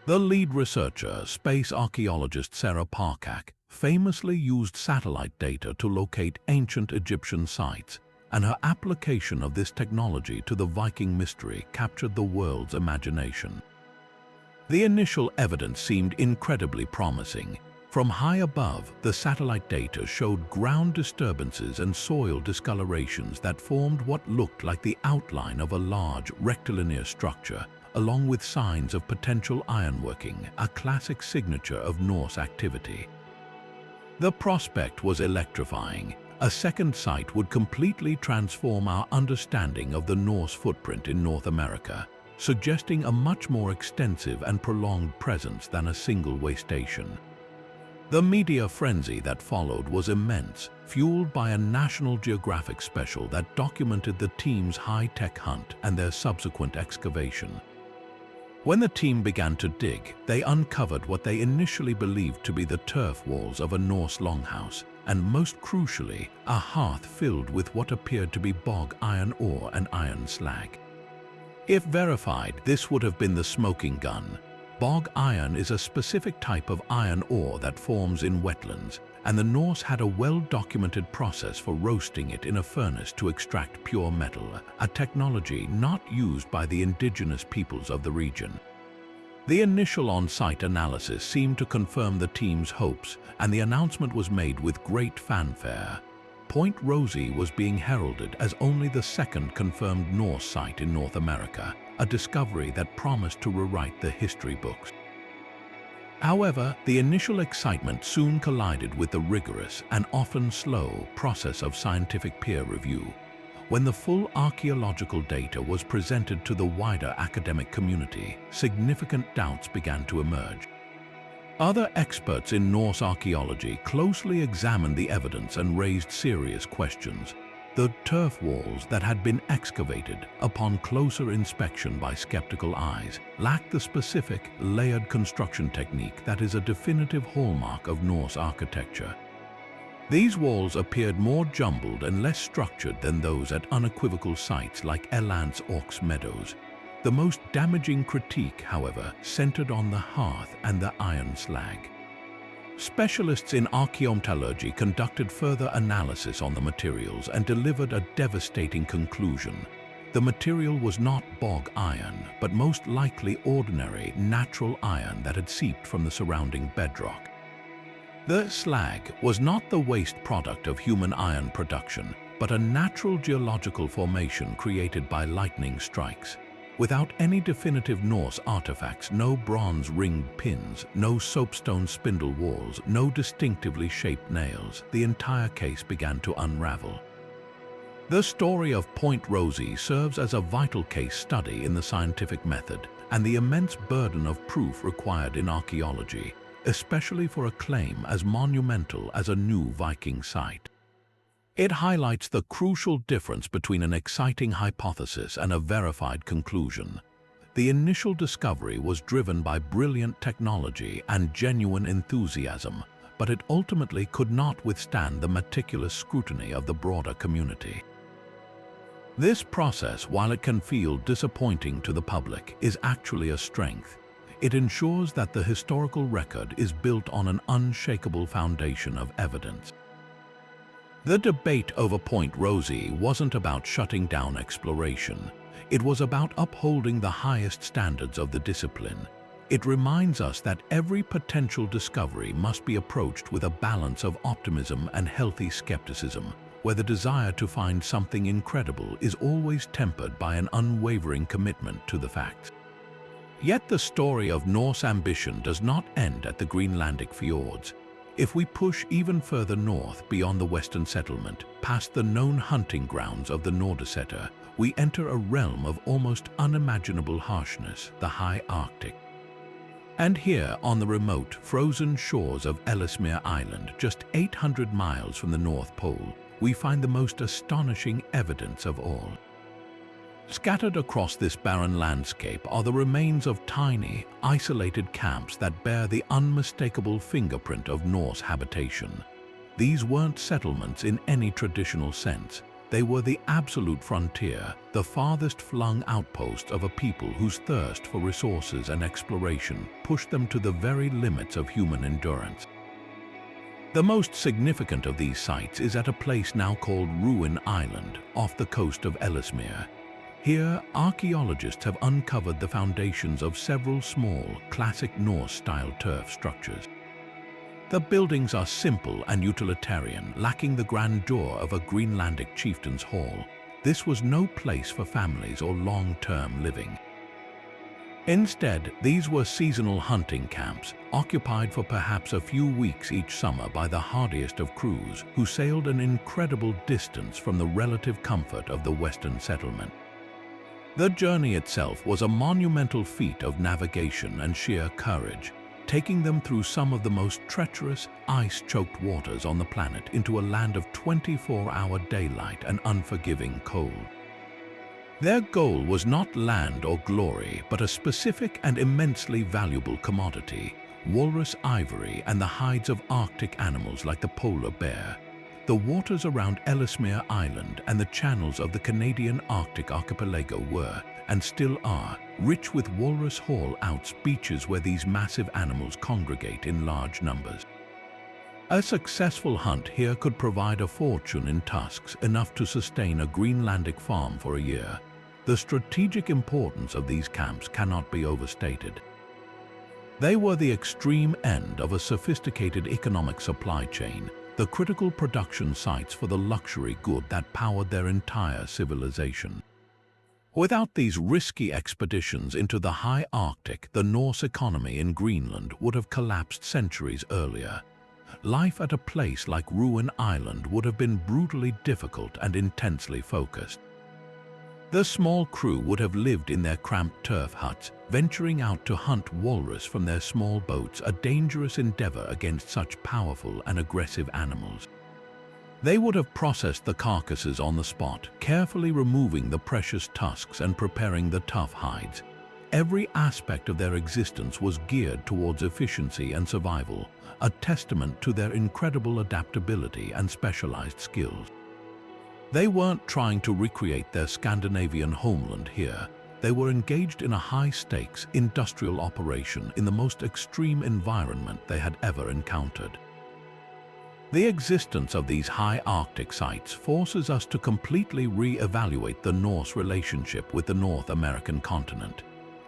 The lead researcher, space archaeologist Sarah Parcak, famously used satellite data to locate ancient Egyptian sites, and her application of this technology to the Viking mystery captured the world's imagination. The initial evidence seemed incredibly promising. From high above, the satellite data showed ground disturbances and soil discolorations that formed what looked like the outline of a large rectilinear structure, along with signs of potential ironworking, a classic signature of Norse activity. The prospect was electrifying. A second site would completely transform our understanding of the Norse footprint in North America, suggesting a much more extensive and prolonged presence than a single way station. The media frenzy that followed was immense, fueled by a National Geographic special that documented the team's high-tech hunt and their subsequent excavation. When the team began to dig, they uncovered what they initially believed to be the turf walls of a Norse longhouse, and most crucially, a hearth filled with what appeared to be bog iron ore and iron slag. If verified, this would have been the smoking gun. Bog iron is a specific type of iron ore that forms in wetlands, and the Norse had a well-documented process for roasting it in a furnace to extract pure metal, a technology not used by the indigenous peoples of the region. The initial on-site analysis seemed to confirm the team's hopes, and the announcement was made with great fanfare. Point Rosie was being heralded as only the second confirmed Norse site in North America, a discovery that promised to rewrite the history books. However, the initial excitement soon collided with the rigorous and often slow process of scientific peer review. When the full archaeological data was presented to the wider academic community, significant doubts began to emerge. Other experts in Norse archaeology closely examined the evidence and raised serious questions. The turf walls that had been excavated, upon closer inspection by skeptical eyes, lacked the specific, layered construction technique that is a definitive hallmark of Norse architecture. These walls appeared more jumbled and less structured than those at unequivocal sites like Meadows. The most damaging critique, however, centered on the hearth and the iron slag. Specialists in archaeometallurgy conducted further analysis on the materials and delivered a devastating conclusion. The material was not bog iron, but most likely ordinary, natural iron that had seeped from the surrounding bedrock. The slag was not the waste product of human iron production, but a natural geological formation created by lightning strikes. Without any definitive Norse artifacts, no bronze ringed pins, no soapstone spindle walls, no distinctively shaped nails, the entire case began to unravel. The story of Point Rosie serves as a vital case study in the scientific method and the immense burden of proof required in archaeology, especially for a claim as monumental as a new Viking site. It highlights the crucial difference between an exciting hypothesis and a verified conclusion. The initial discovery was driven by brilliant technology and genuine enthusiasm, but it ultimately could not withstand the meticulous scrutiny of the broader community. This process, while it can feel disappointing to the public, is actually a strength. It ensures that the historical record is built on an unshakable foundation of evidence. The debate over Point Rosie wasn't about shutting down exploration. It was about upholding the highest standards of the discipline. It reminds us that every potential discovery must be approached with a balance of optimism and healthy skepticism, where the desire to find something incredible is always tempered by an unwavering commitment to the facts. Yet the story of Norse ambition does not end at the Greenlandic fjords. If we push even further north beyond the western settlement, past the known hunting grounds of the Nordosetter, we enter a realm of almost unimaginable harshness, the high Arctic. And here, on the remote, frozen shores of Ellesmere Island, just 800 miles from the North Pole, we find the most astonishing evidence of all. Scattered across this barren landscape are the remains of tiny, isolated camps that bear the unmistakable fingerprint of Norse habitation. These weren't settlements in any traditional sense. They were the absolute frontier, the farthest flung outpost of a people whose thirst for resources and exploration pushed them to the very limits of human endurance. The most significant of these sites is at a place now called Ruin Island, off the coast of Ellesmere. Here, archaeologists have uncovered the foundations of several small, classic Norse-style turf structures. The buildings are simple and utilitarian, lacking the grandeur of a Greenlandic chieftain's hall. This was no place for families or long-term living. Instead, these were seasonal hunting camps, occupied for perhaps a few weeks each summer by the hardiest of crews, who sailed an incredible distance from the relative comfort of the Western settlement. The journey itself was a monumental feat of navigation and sheer courage, taking them through some of the most treacherous, ice-choked waters on the planet into a land of 24-hour daylight and unforgiving cold. Their goal was not land or glory, but a specific and immensely valuable commodity: walrus ivory and the hides of Arctic animals like the polar bear. The waters around Ellesmere Island and the channels of the Canadian Arctic archipelago were, and still are, rich with walrus haul-outs, beaches where these massive animals congregate in large numbers. A successful hunt here could provide a fortune in tusks, enough to sustain a Greenlandic farm for a year. The strategic importance of these camps cannot be overstated. They were the extreme end of a sophisticated economic supply chain, the critical production sites for the luxury good that powered their entire civilization. Without these risky expeditions into the high Arctic, the Norse economy in Greenland would have collapsed centuries earlier. Life at a place like Ruin Island would have been brutally difficult and intensely focused. The small crew would have lived in their cramped turf huts, venturing out to hunt walrus from their small boats, a dangerous endeavor against such powerful and aggressive animals. They would have processed the carcasses on the spot, carefully removing the precious tusks and preparing the tough hides. Every aspect of their existence was geared towards efficiency and survival, a testament to their incredible adaptability and specialized skills. They weren't trying to recreate their Scandinavian homeland here. They were engaged in a high-stakes industrial operation in the most extreme environment they had ever encountered. The existence of these high Arctic sites forces us to completely re-evaluate the Norse relationship with the North American continent.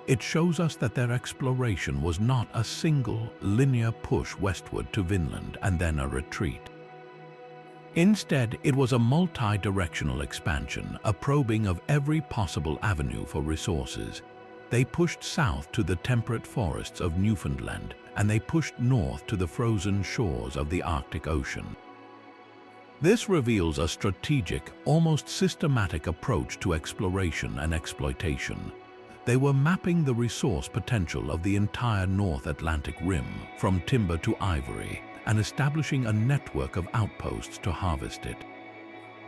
It shows us that their exploration was not a single, linear push westward to Vinland and then a retreat. Instead, it was a multi-directional expansion, a probing of every possible avenue for resources. They pushed south to the temperate forests of Newfoundland, and they pushed north to the frozen shores of the Arctic Ocean. This reveals a strategic, almost systematic approach to exploration and exploitation. They were mapping the resource potential of the entire North Atlantic Rim, from timber to ivory, and establishing a network of outposts to harvest it.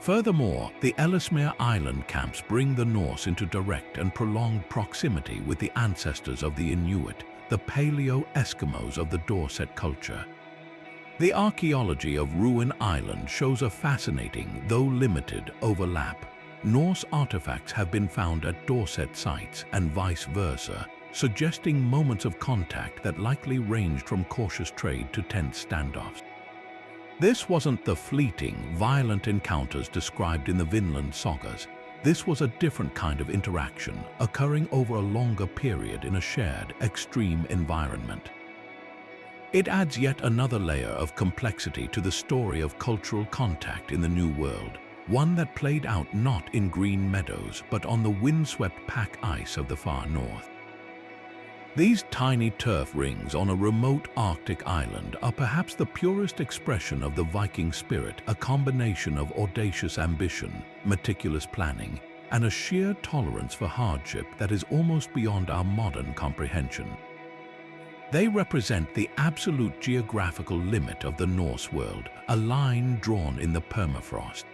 Furthermore, the Ellesmere Island camps bring the Norse into direct and prolonged proximity with the ancestors of the Inuit, the Paleo-Eskimos of the Dorset culture. The archaeology of Ruin Island shows a fascinating, though limited, overlap. Norse artifacts have been found at Dorset sites and vice versa, suggesting moments of contact that likely ranged from cautious trade to tense standoffs. This wasn't the fleeting, violent encounters described in the Vinland Sagas. This was a different kind of interaction, occurring over a longer period in a shared, extreme environment. It adds yet another layer of complexity to the story of cultural contact in the New World, one that played out not in green meadows but on the windswept pack ice of the far north. These tiny turf rings on a remote Arctic island are perhaps the purest expression of the Viking spirit, a combination of audacious ambition, meticulous planning, and a sheer tolerance for hardship that is almost beyond our modern comprehension. They represent the absolute geographical limit of the Norse world, a line drawn in the permafrost.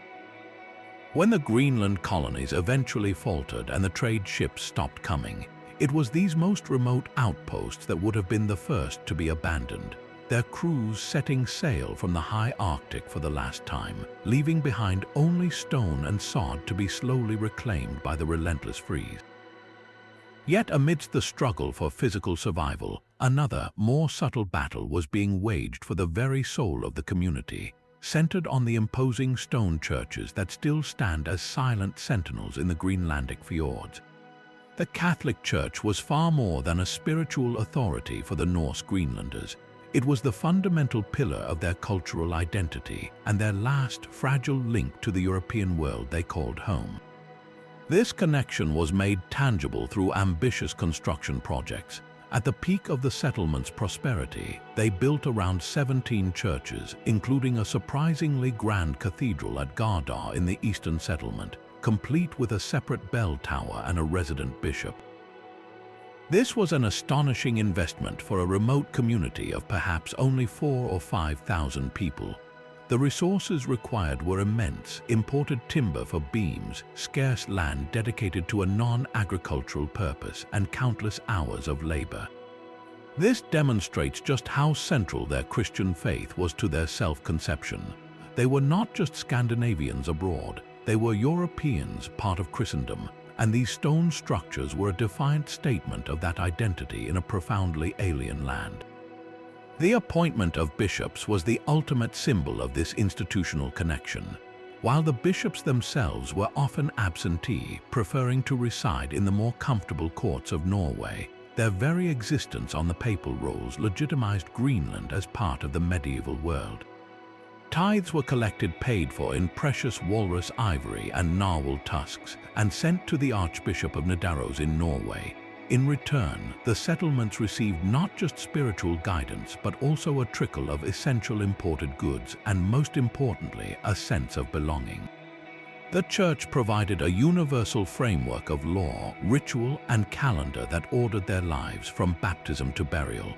When the Greenland colonies eventually faltered and the trade ships stopped coming, it was these most remote outposts that would have been the first to be abandoned, their crews setting sail from the high Arctic for the last time, leaving behind only stone and sod to be slowly reclaimed by the relentless freeze. Yet amidst the struggle for physical survival, another, more subtle battle was being waged for the very soul of the community, centered on the imposing stone churches that still stand as silent sentinels in the Greenlandic fjords. The Catholic Church was far more than a spiritual authority for the Norse Greenlanders. It was the fundamental pillar of their cultural identity and their last fragile link to the European world they called home. This connection was made tangible through ambitious construction projects. At the peak of the settlement's prosperity, they built around 17 churches, including a surprisingly grand cathedral at Gardar in the Eastern settlement, complete with a separate bell tower and a resident bishop. This was an astonishing investment for a remote community of perhaps only 4,000 or 5,000 people. The resources required were immense: imported timber for beams, scarce land dedicated to a non-agricultural purpose, and countless hours of labor. This demonstrates just how central their Christian faith was to their self-conception. They were not just Scandinavians abroad, they were Europeans, part of Christendom, and these stone structures were a defiant statement of that identity in a profoundly alien land. The appointment of bishops was the ultimate symbol of this institutional connection. While the bishops themselves were often absentee, preferring to reside in the more comfortable courts of Norway, their very existence on the papal rolls legitimized Greenland as part of the medieval world. Tithes were collected, paid for in precious walrus ivory and narwhal tusks, and sent to the Archbishop of Nidaros in Norway. In return, the settlements received not just spiritual guidance, but also a trickle of essential imported goods and, most importantly, a sense of belonging. The Church provided a universal framework of law, ritual, and calendar that ordered their lives from baptism to burial.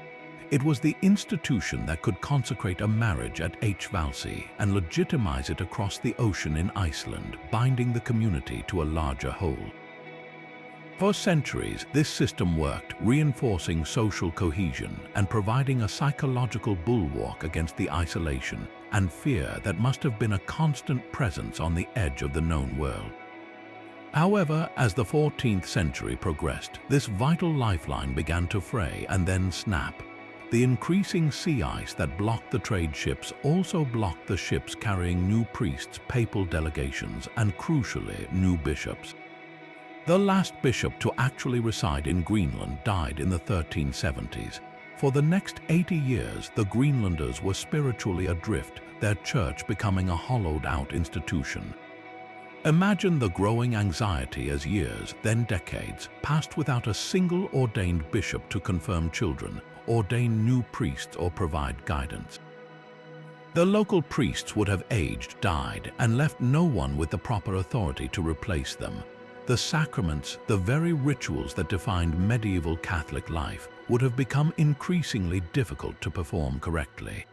It was the institution that could consecrate a marriage at Hvalsey and legitimize it across the ocean in Iceland, binding the community to a larger whole. For centuries, this system worked, reinforcing social cohesion and providing a psychological bulwark against the isolation and fear that must have been a constant presence on the edge of the known world. However, as the 14th century progressed, this vital lifeline began to fray and then snap. The increasing sea ice that blocked the trade ships also blocked the ships carrying new priests, papal delegations, and crucially, new bishops. The last bishop to actually reside in Greenland died in the 1370s. For the next 80 years, the Greenlanders were spiritually adrift, their church becoming a hollowed-out institution. Imagine the growing anxiety as years, then decades, passed without a single ordained bishop to confirm children, ordain new priests, or provide guidance. The local priests would have aged, died, and left no one with the proper authority to replace them. The sacraments, the very rituals that defined medieval Catholic life, would have become increasingly difficult to perform correctly.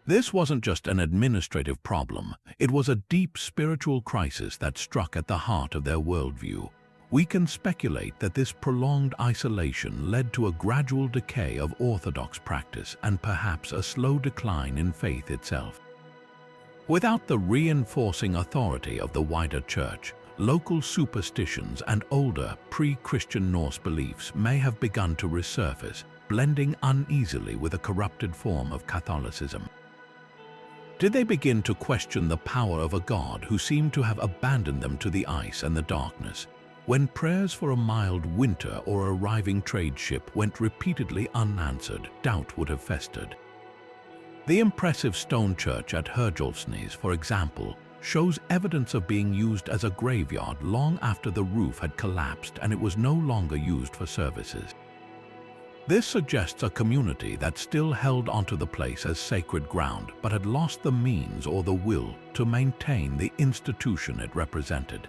This wasn't just an administrative problem, it was a deep spiritual crisis that struck at the heart of their worldview. We can speculate that this prolonged isolation led to a gradual decay of orthodox practice and perhaps a slow decline in faith itself. Without the reinforcing authority of the wider church, local superstitions and older, pre-Christian Norse beliefs may have begun to resurface, blending uneasily with a corrupted form of Catholicism. Did they begin to question the power of a god who seemed to have abandoned them to the ice and the darkness? When prayers for a mild winter or arriving trade ship went repeatedly unanswered, doubt would have festered. The impressive stone church at Herjolfsnes, for example, shows evidence of being used as a graveyard long after the roof had collapsed and it was no longer used for services. This suggests a community that still held onto the place as sacred ground but had lost the means or the will to maintain the institution it represented.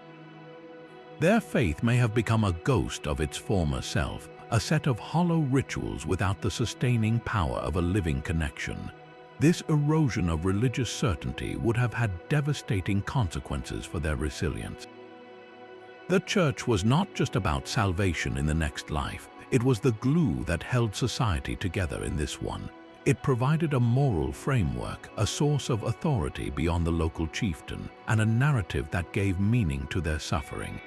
Their faith may have become a ghost of its former self, a set of hollow rituals without the sustaining power of a living connection. This erosion of religious certainty would have had devastating consequences for their resilience. The church was not just about salvation in the next life, it was the glue that held society together in this one. It provided a moral framework, a source of authority beyond the local chieftain, and a narrative that gave meaning to their suffering.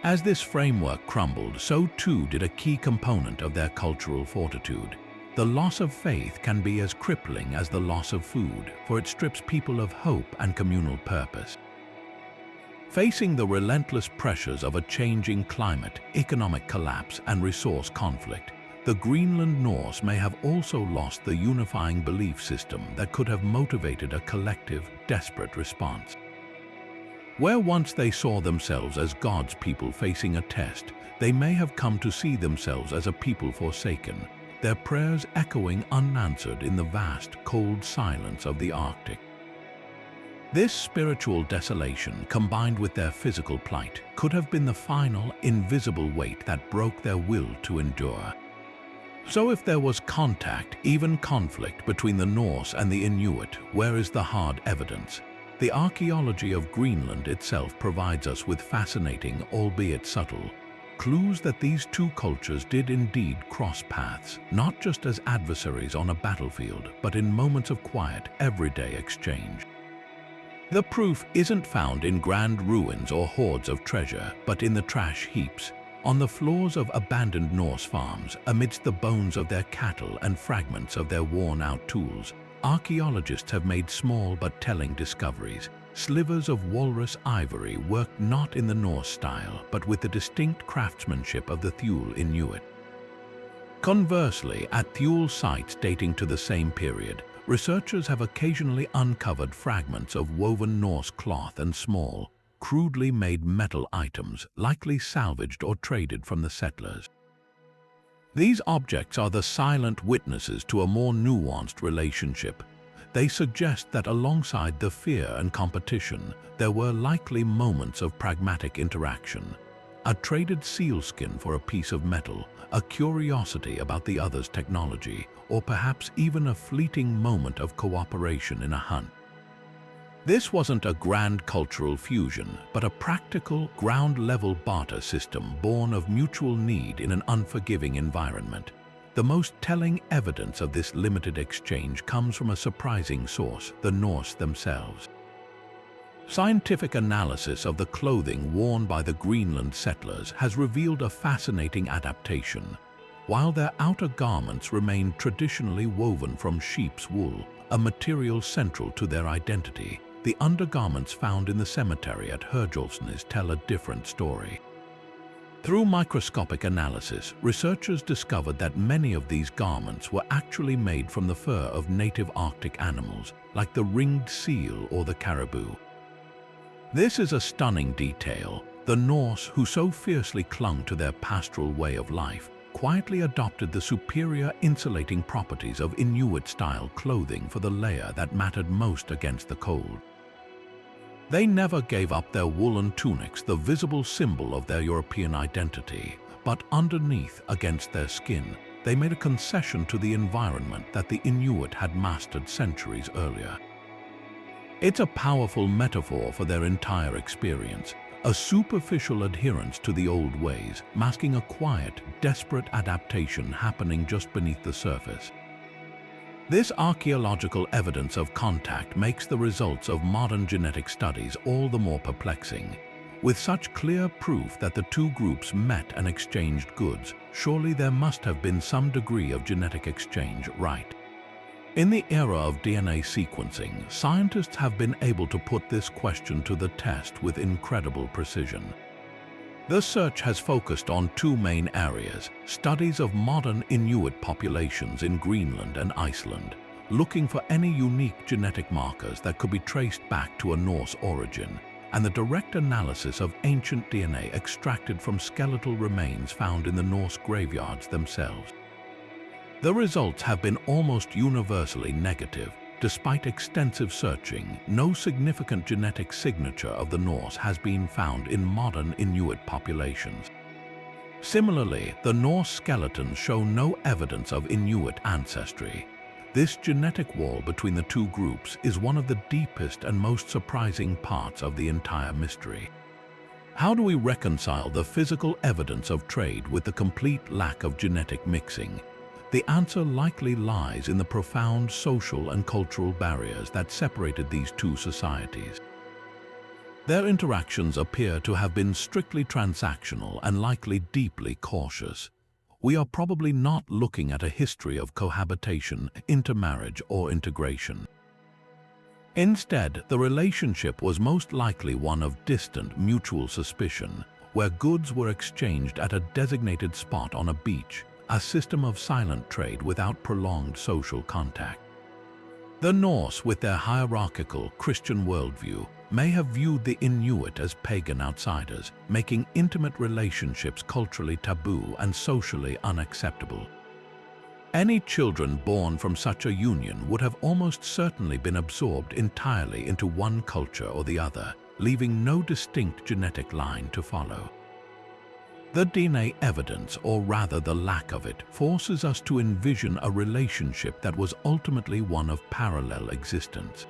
As this framework crumbled, so too did a key component of their cultural fortitude. The loss of faith can be as crippling as the loss of food, for it strips people of hope and communal purpose. Facing the relentless pressures of a changing climate, economic collapse, and resource conflict, the Greenland Norse may have also lost the unifying belief system that could have motivated a collective, desperate response. Where once they saw themselves as God's people facing a test, they may have come to see themselves as a people forsaken, their prayers echoing unanswered in the vast, cold silence of the Arctic. This spiritual desolation, combined with their physical plight, could have been the final, invisible weight that broke their will to endure. So if there was contact, even conflict, between the Norse and the Inuit, where is the hard evidence? The archaeology of Greenland itself provides us with fascinating, albeit subtle, clues that these two cultures did indeed cross paths, not just as adversaries on a battlefield, but in moments of quiet, everyday exchange. The proof isn't found in grand ruins or hoards of treasure, but in the trash heaps, on the floors of abandoned Norse farms, amidst the bones of their cattle and fragments of their worn-out tools. Archaeologists have made small but telling discoveries. Slivers of walrus ivory worked not in the Norse style, but with the distinct craftsmanship of the Thule Inuit. Conversely, at Thule sites dating to the same period, researchers have occasionally uncovered fragments of woven Norse cloth and small, crudely made metal items, likely salvaged or traded from the settlers. These objects are the silent witnesses to a more nuanced relationship. They suggest that alongside the fear and competition, there were likely moments of pragmatic interaction. A traded sealskin for a piece of metal, a curiosity about the other's technology, or perhaps even a fleeting moment of cooperation in a hunt. This wasn't a grand cultural fusion, but a practical, ground-level barter system born of mutual need in an unforgiving environment. The most telling evidence of this limited exchange comes from a surprising source, the Norse themselves. Scientific analysis of the clothing worn by the Greenland settlers has revealed a fascinating adaptation. While their outer garments remained traditionally woven from sheep's wool, a material central to their identity, the undergarments found in the cemetery at Herjolfsnes tell a different story. Through microscopic analysis, researchers discovered that many of these garments were actually made from the fur of native Arctic animals, like the ringed seal or the caribou. This is a stunning detail. The Norse, who so fiercely clung to their pastoral way of life, quietly adopted the superior insulating properties of Inuit-style clothing for the layer that mattered most against the cold. They never gave up their woolen tunics, the visible symbol of their European identity, but underneath, against their skin, they made a concession to the environment that the Inuit had mastered centuries earlier. It's a powerful metaphor for their entire experience, a superficial adherence to the old ways, masking a quiet, desperate adaptation happening just beneath the surface. This archaeological evidence of contact makes the results of modern genetic studies all the more perplexing. With such clear proof that the two groups met and exchanged goods, surely there must have been some degree of genetic exchange, right? In the era of DNA sequencing, scientists have been able to put this question to the test with incredible precision. The search has focused on two main areas: studies of modern Inuit populations in Greenland and Iceland, looking for any unique genetic markers that could be traced back to a Norse origin, and the direct analysis of ancient DNA extracted from skeletal remains found in the Norse graveyards themselves. The results have been almost universally negative. Despite extensive searching, no significant genetic signature of the Norse has been found in modern Inuit populations. Similarly, the Norse skeletons show no evidence of Inuit ancestry. This genetic wall between the two groups is one of the deepest and most surprising parts of the entire mystery. How do we reconcile the physical evidence of trade with the complete lack of genetic mixing? The answer likely lies in the profound social and cultural barriers that separated these two societies. Their interactions appear to have been strictly transactional and likely deeply cautious. We are probably not looking at a history of cohabitation, intermarriage, or integration. Instead, the relationship was most likely one of distant mutual suspicion, where goods were exchanged at a designated spot on a beach, a system of silent trade without prolonged social contact. The Norse, with their hierarchical Christian worldview, may have viewed the Inuit as pagan outsiders, making intimate relationships culturally taboo and socially unacceptable. Any children born from such a union would have almost certainly been absorbed entirely into one culture or the other, leaving no distinct genetic line to follow. The DNA evidence, or rather the lack of it, forces us to envision a relationship that was ultimately one of parallel existence.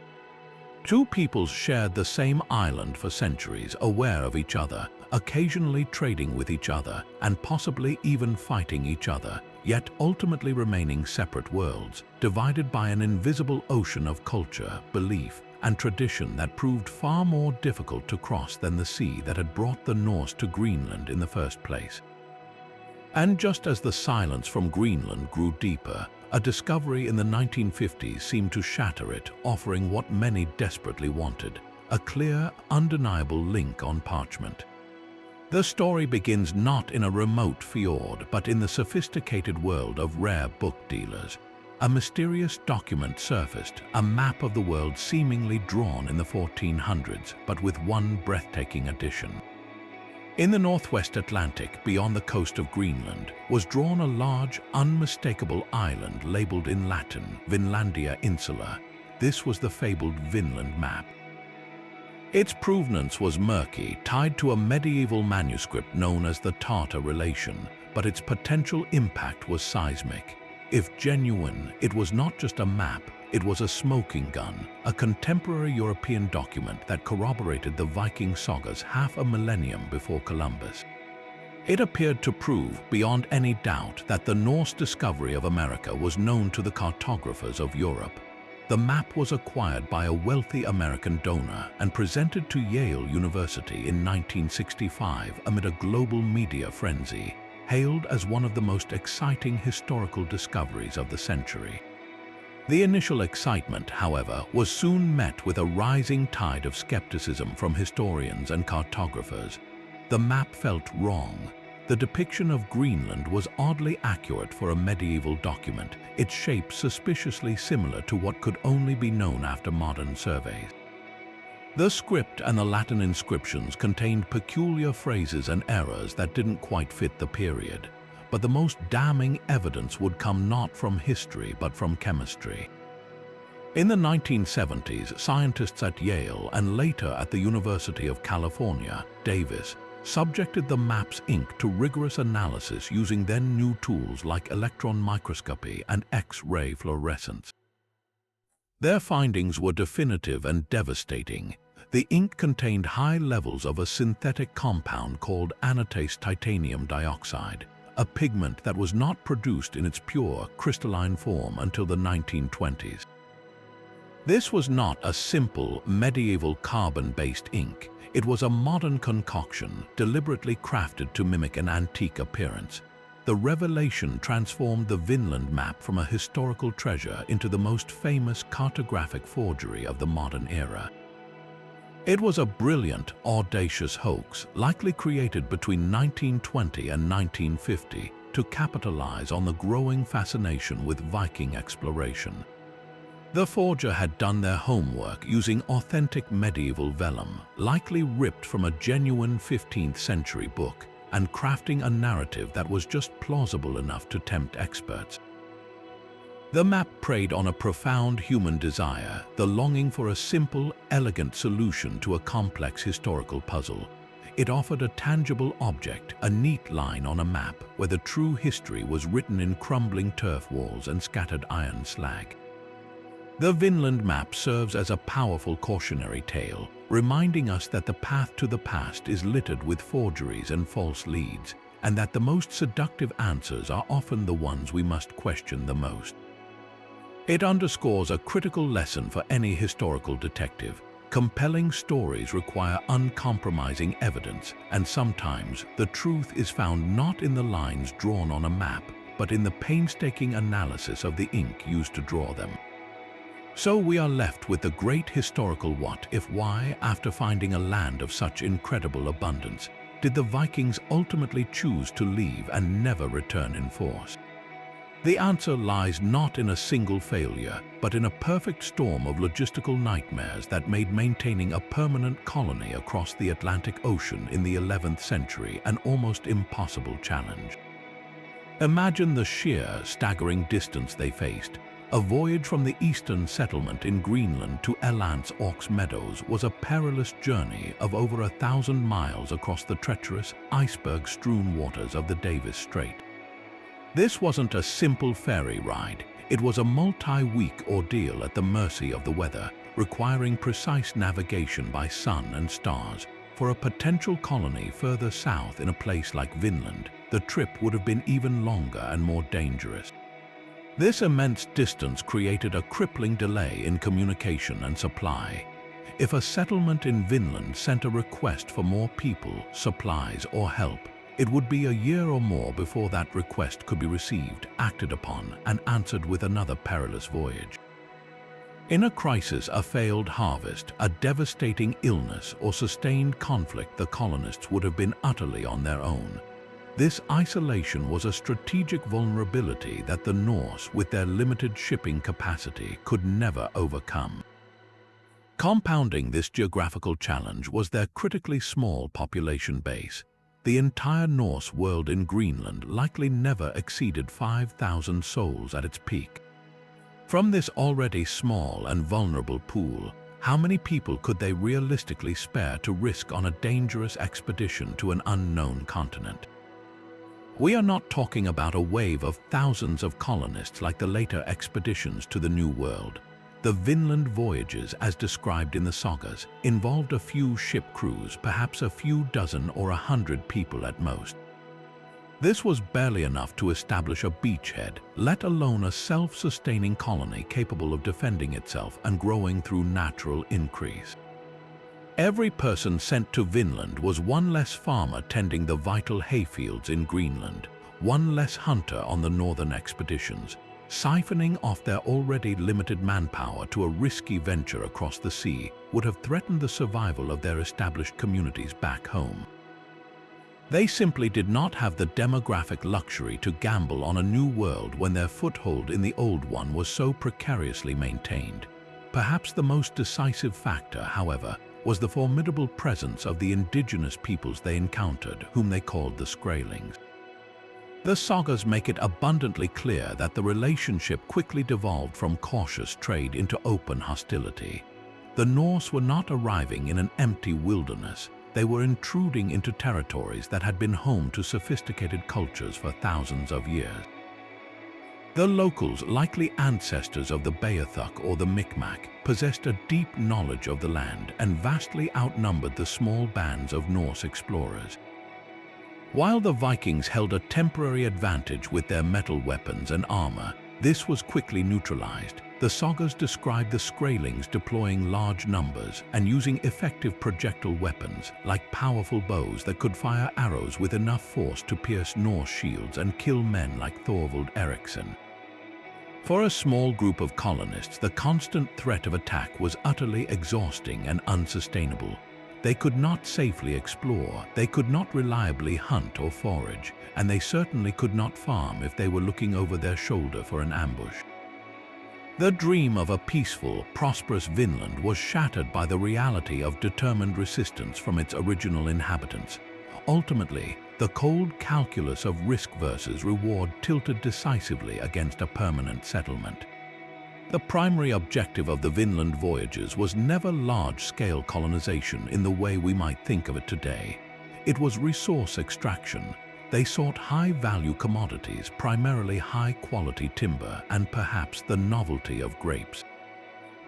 Two peoples shared the same island for centuries, aware of each other, occasionally trading with each other, and possibly even fighting each other, yet ultimately remaining separate worlds, divided by an invisible ocean of culture, belief, and tradition that proved far more difficult to cross than the sea that had brought the Norse to Greenland in the first place. And just as the silence from Greenland grew deeper, a discovery in the 1950s seemed to shatter it, offering what many desperately wanted: a clear, undeniable link on parchment. The story begins not in a remote fjord, but in the sophisticated world of rare book dealers. A mysterious document surfaced, a map of the world seemingly drawn in the 1400s, but with one breathtaking addition. In the northwest Atlantic, beyond the coast of Greenland, was drawn a large, unmistakable island labeled in Latin, Vinlandia Insula. This was the fabled Vinland map. Its provenance was murky, tied to a medieval manuscript known as the Tartar Relation, but its potential impact was seismic. If genuine, it was not just a map, it was a smoking gun, a contemporary European document that corroborated the Viking sagas half a millennium before Columbus. It appeared to prove, beyond any doubt, that the Norse discovery of America was known to the cartographers of Europe. The map was acquired by a wealthy American donor and presented to Yale University in 1965 amid a global media frenzy, hailed as one of the most exciting historical discoveries of the century. The initial excitement, however, was soon met with a rising tide of skepticism from historians and cartographers. The map felt wrong. The depiction of Greenland was oddly accurate for a medieval document, its shape suspiciously similar to what could only be known after modern surveys. The script and the Latin inscriptions contained peculiar phrases and errors that didn't quite fit the period. But the most damning evidence would come not from history but from chemistry. In the 1970s, scientists at Yale and later at the University of California, Davis, subjected the map's ink to rigorous analysis using then new tools like electron microscopy and X-ray fluorescence. Their findings were definitive and devastating. The ink contained high levels of a synthetic compound called anatase titanium dioxide, a pigment that was not produced in its pure, crystalline form until the 1920s. This was not a simple, medieval carbon-based ink. It was a modern concoction, deliberately crafted to mimic an antique appearance. The revelation transformed the Vinland map from a historical treasure into the most famous cartographic forgery of the modern era. It was a brilliant, audacious hoax, likely created between 1920 and 1950 to capitalize on the growing fascination with Viking exploration. The forger had done their homework using authentic medieval vellum, likely ripped from a genuine 15th century book, and crafting a narrative that was just plausible enough to tempt experts. The map preyed on a profound human desire, the longing for a simple, elegant solution to a complex historical puzzle. It offered a tangible object, a neat line on a map where the true history was written in crumbling turf walls and scattered iron slag. The Vinland map serves as a powerful cautionary tale, reminding us that the path to the past is littered with forgeries and false leads, and that the most seductive answers are often the ones we must question the most. It underscores a critical lesson for any historical detective. Compelling stories require uncompromising evidence, and sometimes the truth is found not in the lines drawn on a map, but in the painstaking analysis of the ink used to draw them. So we are left with the great historical what if why. After finding a land of such incredible abundance, did the Vikings ultimately choose to leave and never return in force? The answer lies not in a single failure, but in a perfect storm of logistical nightmares that made maintaining a permanent colony across the Atlantic Ocean in the 11th century an almost impossible challenge. Imagine the sheer, staggering distance they faced. A voyage from the eastern settlement in Greenland to Elands Meadows was a perilous journey of over 1,000 miles across the treacherous, iceberg-strewn waters of the Davis Strait. This wasn't a simple ferry ride. It was a multi-week ordeal at the mercy of the weather, requiring precise navigation by sun and stars. For a potential colony further south in a place like Vinland, the trip would have been even longer and more dangerous. This immense distance created a crippling delay in communication and supply. If a settlement in Vinland sent a request for more people, supplies, or help, it would be a year or more before that request could be received, acted upon, and answered with another perilous voyage. In a crisis, a failed harvest, a devastating illness, or sustained conflict, the colonists would have been utterly on their own. This isolation was a strategic vulnerability that the Norse, with their limited shipping capacity, could never overcome. Compounding this geographical challenge was their critically small population base. The entire Norse world in Greenland likely never exceeded 5,000 souls at its peak. From this already small and vulnerable pool, how many people could they realistically spare to risk on a dangerous expedition to an unknown continent? We are not talking about a wave of thousands of colonists like the later expeditions to the New World. The Vinland voyages, as described in the Sagas, involved a few ship crews, perhaps a few dozen or 100 people at most. This was barely enough to establish a beachhead, let alone a self-sustaining colony capable of defending itself and growing through natural increase. Every person sent to Vinland was one less farmer tending the vital hayfields in Greenland, one less hunter on the northern expeditions. Siphoning off their already limited manpower to a risky venture across the sea would have threatened the survival of their established communities back home. They simply did not have the demographic luxury to gamble on a new world when their foothold in the old one was so precariously maintained. Perhaps the most decisive factor, however, was the formidable presence of the indigenous peoples they encountered, whom they called the Skraelings. The Sagas make it abundantly clear that the relationship quickly devolved from cautious trade into open hostility. The Norse were not arriving in an empty wilderness. They were intruding into territories that had been home to sophisticated cultures for thousands of years. The locals, likely ancestors of the Beothuk or the Micmac, possessed a deep knowledge of the land and vastly outnumbered the small bands of Norse explorers. While the Vikings held a temporary advantage with their metal weapons and armor, this was quickly neutralized. The Sagas describe the Skraelings deploying large numbers and using effective projectile weapons, like powerful bows that could fire arrows with enough force to pierce Norse shields and kill men like Leif Erikson. For a small group of colonists, the constant threat of attack was utterly exhausting and unsustainable. They could not safely explore, they could not reliably hunt or forage, and they certainly could not farm if they were looking over their shoulder for an ambush. The dream of a peaceful, prosperous Vinland was shattered by the reality of determined resistance from its original inhabitants. Ultimately, the cold calculus of risk versus reward tilted decisively against a permanent settlement. The primary objective of the Vinland voyages was never large-scale colonization in the way we might think of it today. It was resource extraction. They sought high-value commodities, primarily high-quality timber and perhaps the novelty of grapes.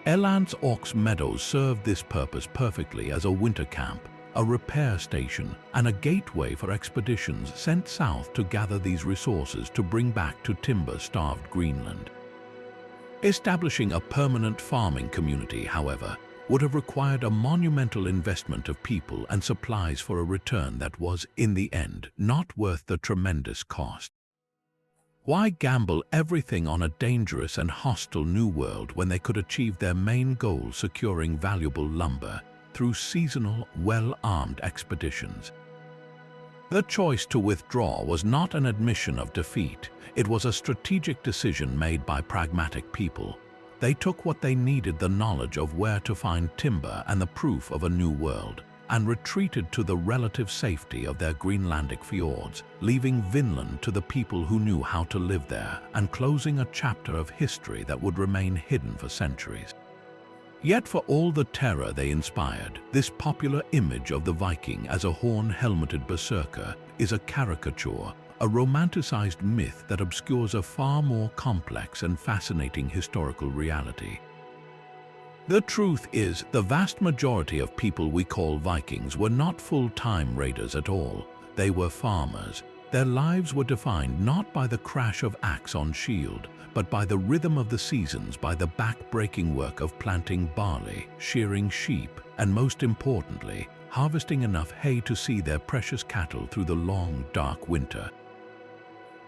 Eland's Oaks Meadows served this purpose perfectly as a winter camp, a repair station, and a gateway for expeditions sent south to gather these resources to bring back to timber-starved Greenland. Establishing a permanent farming community, however, would have required a monumental investment of people and supplies for a return that was, in the end, not worth the tremendous cost. Why gamble everything on a dangerous and hostile new world when they could achieve their main goal, securing valuable lumber, through seasonal, well-armed expeditions? The choice to withdraw was not an admission of defeat. It was a strategic decision made by pragmatic people. They took what they needed, the knowledge of where to find timber and the proof of a new world, and retreated to the relative safety of their Greenlandic fjords, leaving Vinland to the people who knew how to live there and closing a chapter of history that would remain hidden for centuries. Yet for all the terror they inspired, this popular image of the Viking as a horn-helmeted berserker is a caricature, a romanticized myth that obscures a far more complex and fascinating historical reality. The truth is, the vast majority of people we call Vikings were not full-time raiders at all. They were farmers. Their lives were defined not by the crash of axe on shield, but by the rhythm of the seasons, by the back-breaking work of planting barley, shearing sheep, and most importantly, harvesting enough hay to see their precious cattle through the long, dark winter.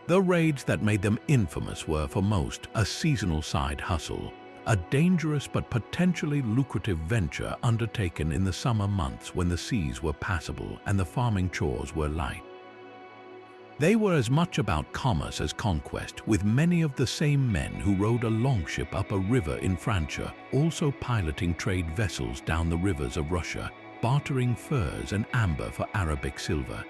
The raids that made them infamous were, for most, a seasonal side hustle, a dangerous but potentially lucrative venture undertaken in the summer months when the seas were passable and the farming chores were light. They were as much about commerce as conquest, with many of the same men who rowed a longship up a river in Francia also piloting trade vessels down the rivers of Russia, bartering furs and amber for Arabic silver.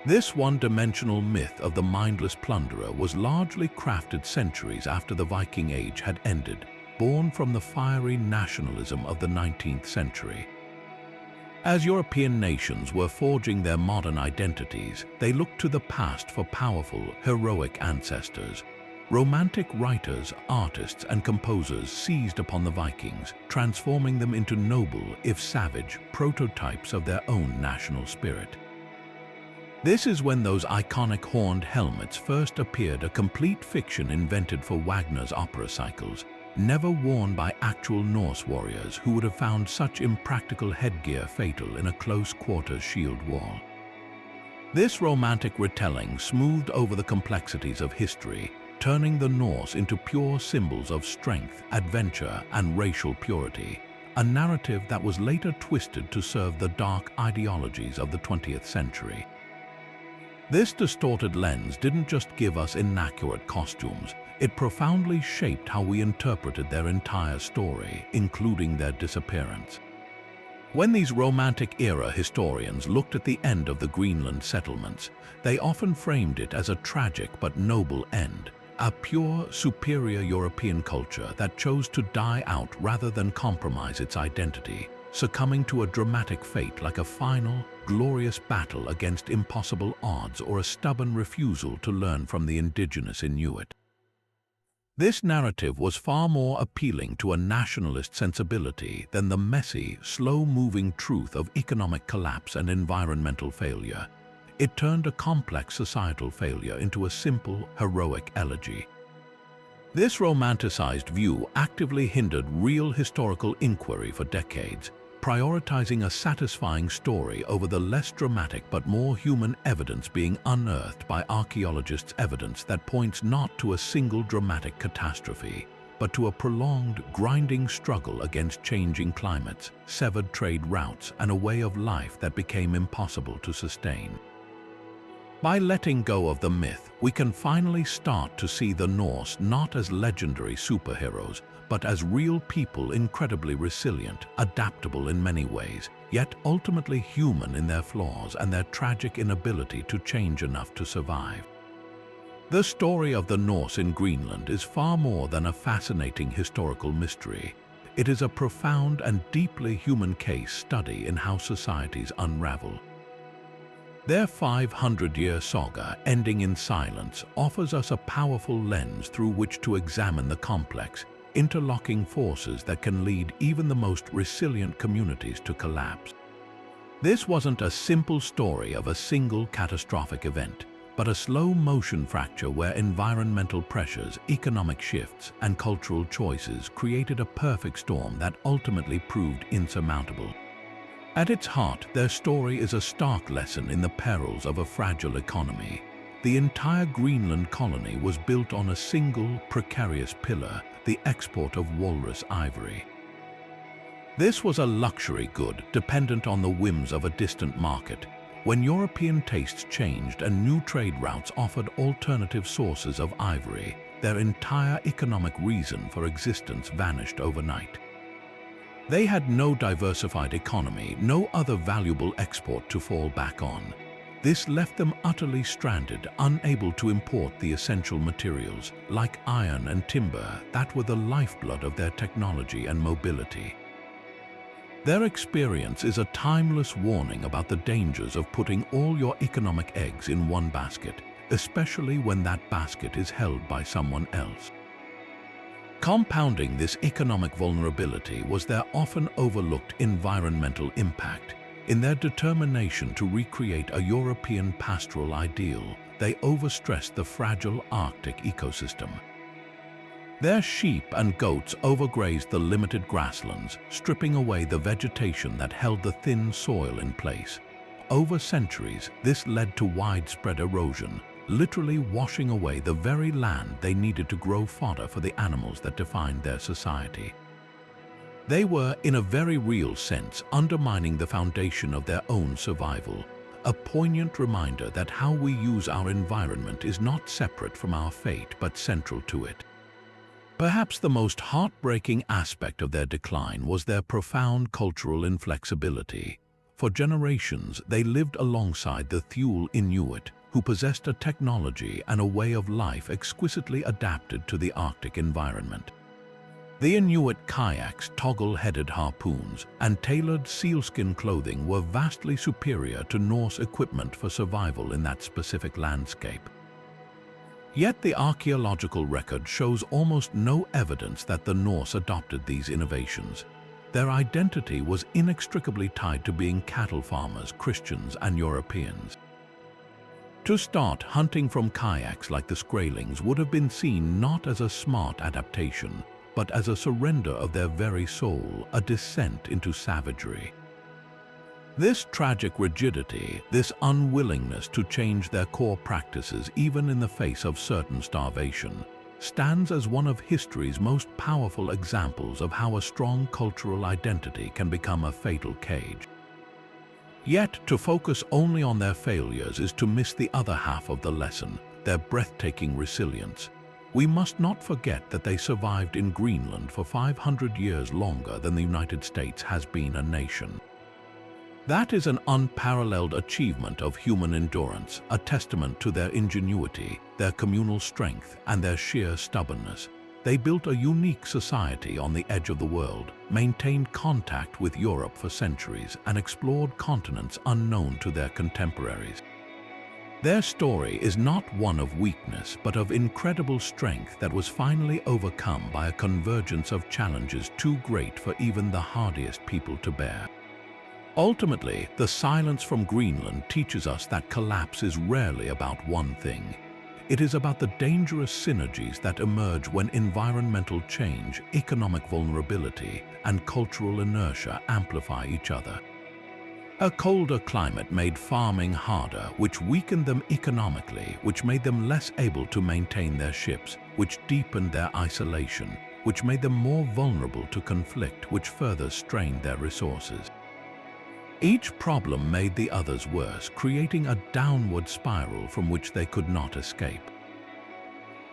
This one-dimensional myth of the mindless plunderer was largely crafted centuries after the Viking Age had ended, born from the fiery nationalism of the 19th century. As European nations were forging their modern identities, they looked to the past for powerful, heroic ancestors. Romantic writers, artists, and composers seized upon the Vikings, transforming them into noble, if savage, prototypes of their own national spirit. This is when those iconic horned helmets first appeared, a complete fiction invented for Wagner's opera cycles, never worn by actual Norse warriors who would have found such impractical headgear fatal in a close-quarters shield wall. This romantic retelling smoothed over the complexities of history, turning the Norse into pure symbols of strength, adventure, and racial purity, a narrative that was later twisted to serve the dark ideologies of the 20th century. This distorted lens didn't just give us inaccurate costumes, it profoundly shaped how we interpreted their entire story, including their disappearance. When these Romantic-era historians looked at the end of the Greenland settlements, they often framed it as a tragic but noble end, a pure, superior European culture that chose to die out rather than compromise its identity, succumbing to a dramatic fate like a final, glorious battle against impossible odds or a stubborn refusal to learn from the indigenous Inuit. This narrative was far more appealing to a nationalist sensibility than the messy, slow-moving truth of economic collapse and environmental failure. It turned a complex societal failure into a simple, heroic elegy. This romanticized view actively hindered real historical inquiry for decades, prioritizing a satisfying story over the less dramatic but more human evidence being unearthed by archaeologists, evidence that points not to a single dramatic catastrophe, but to a prolonged, grinding struggle against changing climates, severed trade routes, and a way of life that became impossible to sustain. By letting go of the myth, we can finally start to see the Norse not as legendary superheroes, but as real people, incredibly resilient, adaptable in many ways, yet ultimately human in their flaws and their tragic inability to change enough to survive. The story of the Norse in Greenland is far more than a fascinating historical mystery. It is a profound and deeply human case study in how societies unravel. Their 500-year saga, ending in silence, offers us a powerful lens through which to examine the complex, interlocking forces that can lead even the most resilient communities to collapse. This wasn't a simple story of a single catastrophic event, but a slow-motion fracture where environmental pressures, economic shifts, and cultural choices created a perfect storm that ultimately proved insurmountable. At its heart, their story is a stark lesson in the perils of a fragile economy. The entire Greenland colony was built on a single, precarious pillar, the export of walrus ivory. This was a luxury good, dependent on the whims of a distant market. When European tastes changed and new trade routes offered alternative sources of ivory, their entire economic reason for existence vanished overnight. They had no diversified economy, no other valuable export to fall back on. This left them utterly stranded, unable to import the essential materials, like iron and timber, that were the lifeblood of their technology and mobility. Their experience is a timeless warning about the dangers of putting all your economic eggs in one basket, especially when that basket is held by someone else. Compounding this economic vulnerability was their often overlooked environmental impact. In their determination to recreate a European pastoral ideal, they overstressed the fragile Arctic ecosystem. Their sheep and goats overgrazed the limited grasslands, stripping away the vegetation that held the thin soil in place. Over centuries, this led to widespread erosion, literally washing away the very land they needed to grow fodder for the animals that defined their society. They were, in a very real sense, undermining the foundation of their own survival, a poignant reminder that how we use our environment is not separate from our fate but central to it. Perhaps the most heartbreaking aspect of their decline was their profound cultural inflexibility. For generations, they lived alongside the Thule Inuit, who possessed a technology and a way of life exquisitely adapted to the Arctic environment. The Inuit kayaks, toggle-headed harpoons, and tailored sealskin clothing were vastly superior to Norse equipment for survival in that specific landscape. Yet the archaeological record shows almost no evidence that the Norse adopted these innovations. Their identity was inextricably tied to being cattle farmers, Christians, and Europeans. To start, hunting from kayaks like the Skraelings would have been seen not as a smart adaptation, but as a surrender of their very soul, a descent into savagery. This tragic rigidity, this unwillingness to change their core practices even in the face of certain starvation, stands as one of history's most powerful examples of how a strong cultural identity can become a fatal cage. Yet, to focus only on their failures is to miss the other half of the lesson, their breathtaking resilience. We must not forget that they survived in Greenland for 500 years longer than the United States has been a nation. That is an unparalleled achievement of human endurance, a testament to their ingenuity, their communal strength, and their sheer stubbornness. They built a unique society on the edge of the world, maintained contact with Europe for centuries, and explored continents unknown to their contemporaries. Their story is not one of weakness, but of incredible strength that was finally overcome by a convergence of challenges too great for even the hardiest people to bear. Ultimately, the silence from Greenland teaches us that collapse is rarely about one thing. It is about the dangerous synergies that emerge when environmental change, economic vulnerability, and cultural inertia amplify each other. A colder climate made farming harder, which weakened them economically, which made them less able to maintain their ships, which deepened their isolation, which made them more vulnerable to conflict, which further strained their resources. Each problem made the others worse, creating a downward spiral from which they could not escape.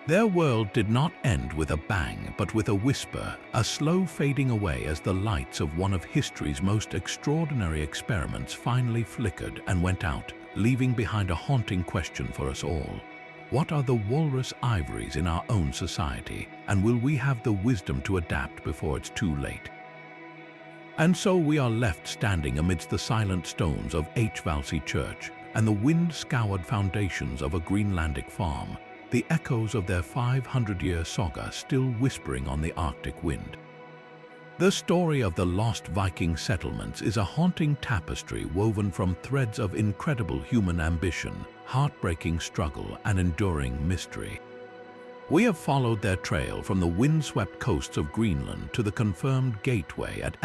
Their world did not end with a bang, but with a whisper, a slow fading away as the lights of one of history's most extraordinary experiments finally flickered and went out, leaving behind a haunting question for us all. What are the walrus ivories in our own society, and will we have the wisdom to adapt before it's too late? And so we are left standing amidst the silent stones of H. Valsey Church, and the wind-scoured foundations of a Greenlandic farm, the echoes of their 500-year saga still whispering on the Arctic wind. The story of the lost Viking settlements is a haunting tapestry woven from threads of incredible human ambition, heartbreaking struggle, and enduring mystery. We have followed their trail from the windswept coasts of Greenland to the confirmed gateway at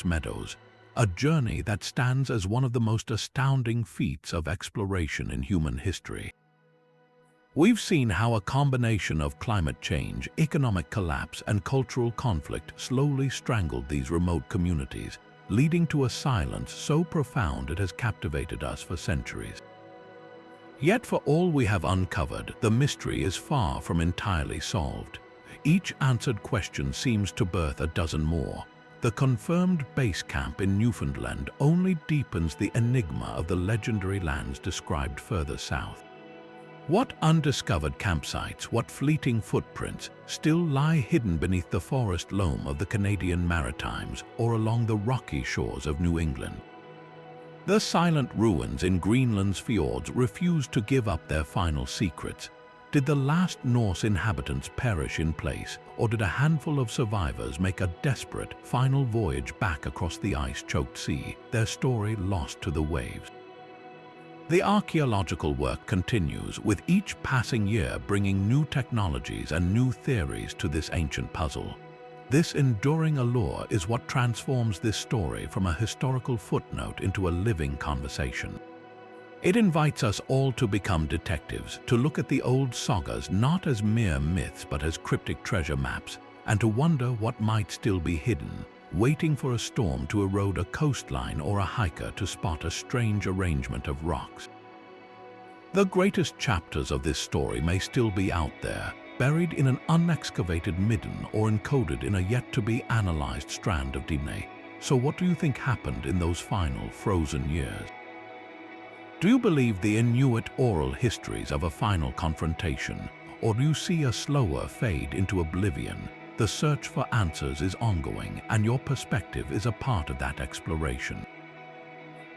Meadows, a journey that stands as one of the most astounding feats of exploration in human history. We've seen how a combination of climate change, economic collapse, and cultural conflict slowly strangled these remote communities, leading to a silence so profound it has captivated us for centuries. Yet for all we have uncovered, the mystery is far from entirely solved. Each answered question seems to birth a dozen more. The confirmed base camp in Newfoundland only deepens the enigma of the legendary lands described further south. What undiscovered campsites, what fleeting footprints still lie hidden beneath the forest loam of the Canadian Maritimes or along the rocky shores of New England? The silent ruins in Greenland's fjords refuse to give up their final secrets. Did the last Norse inhabitants perish in place, or did a handful of survivors make a desperate final voyage back across the ice-choked sea, their story lost to the waves? The archaeological work continues, with each passing year bringing new technologies and new theories to this ancient puzzle. This enduring allure is what transforms this story from a historical footnote into a living conversation. It invites us all to become detectives, to look at the old sagas not as mere myths but as cryptic treasure maps, and to wonder what might still be hidden, waiting for a storm to erode a coastline or a hiker to spot a strange arrangement of rocks. The greatest chapters of this story may still be out there, buried in an unexcavated midden or encoded in a yet-to-be-analyzed strand of DNA. So what do you think happened in those final frozen years? Do you believe the Inuit oral histories of a final confrontation, or do you see a slower fade into oblivion? The search for answers is ongoing, and your perspective is a part of that exploration.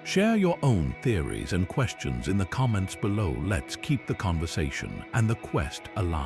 Share your own theories and questions in the comments below. Let's keep the conversation and the quest alive.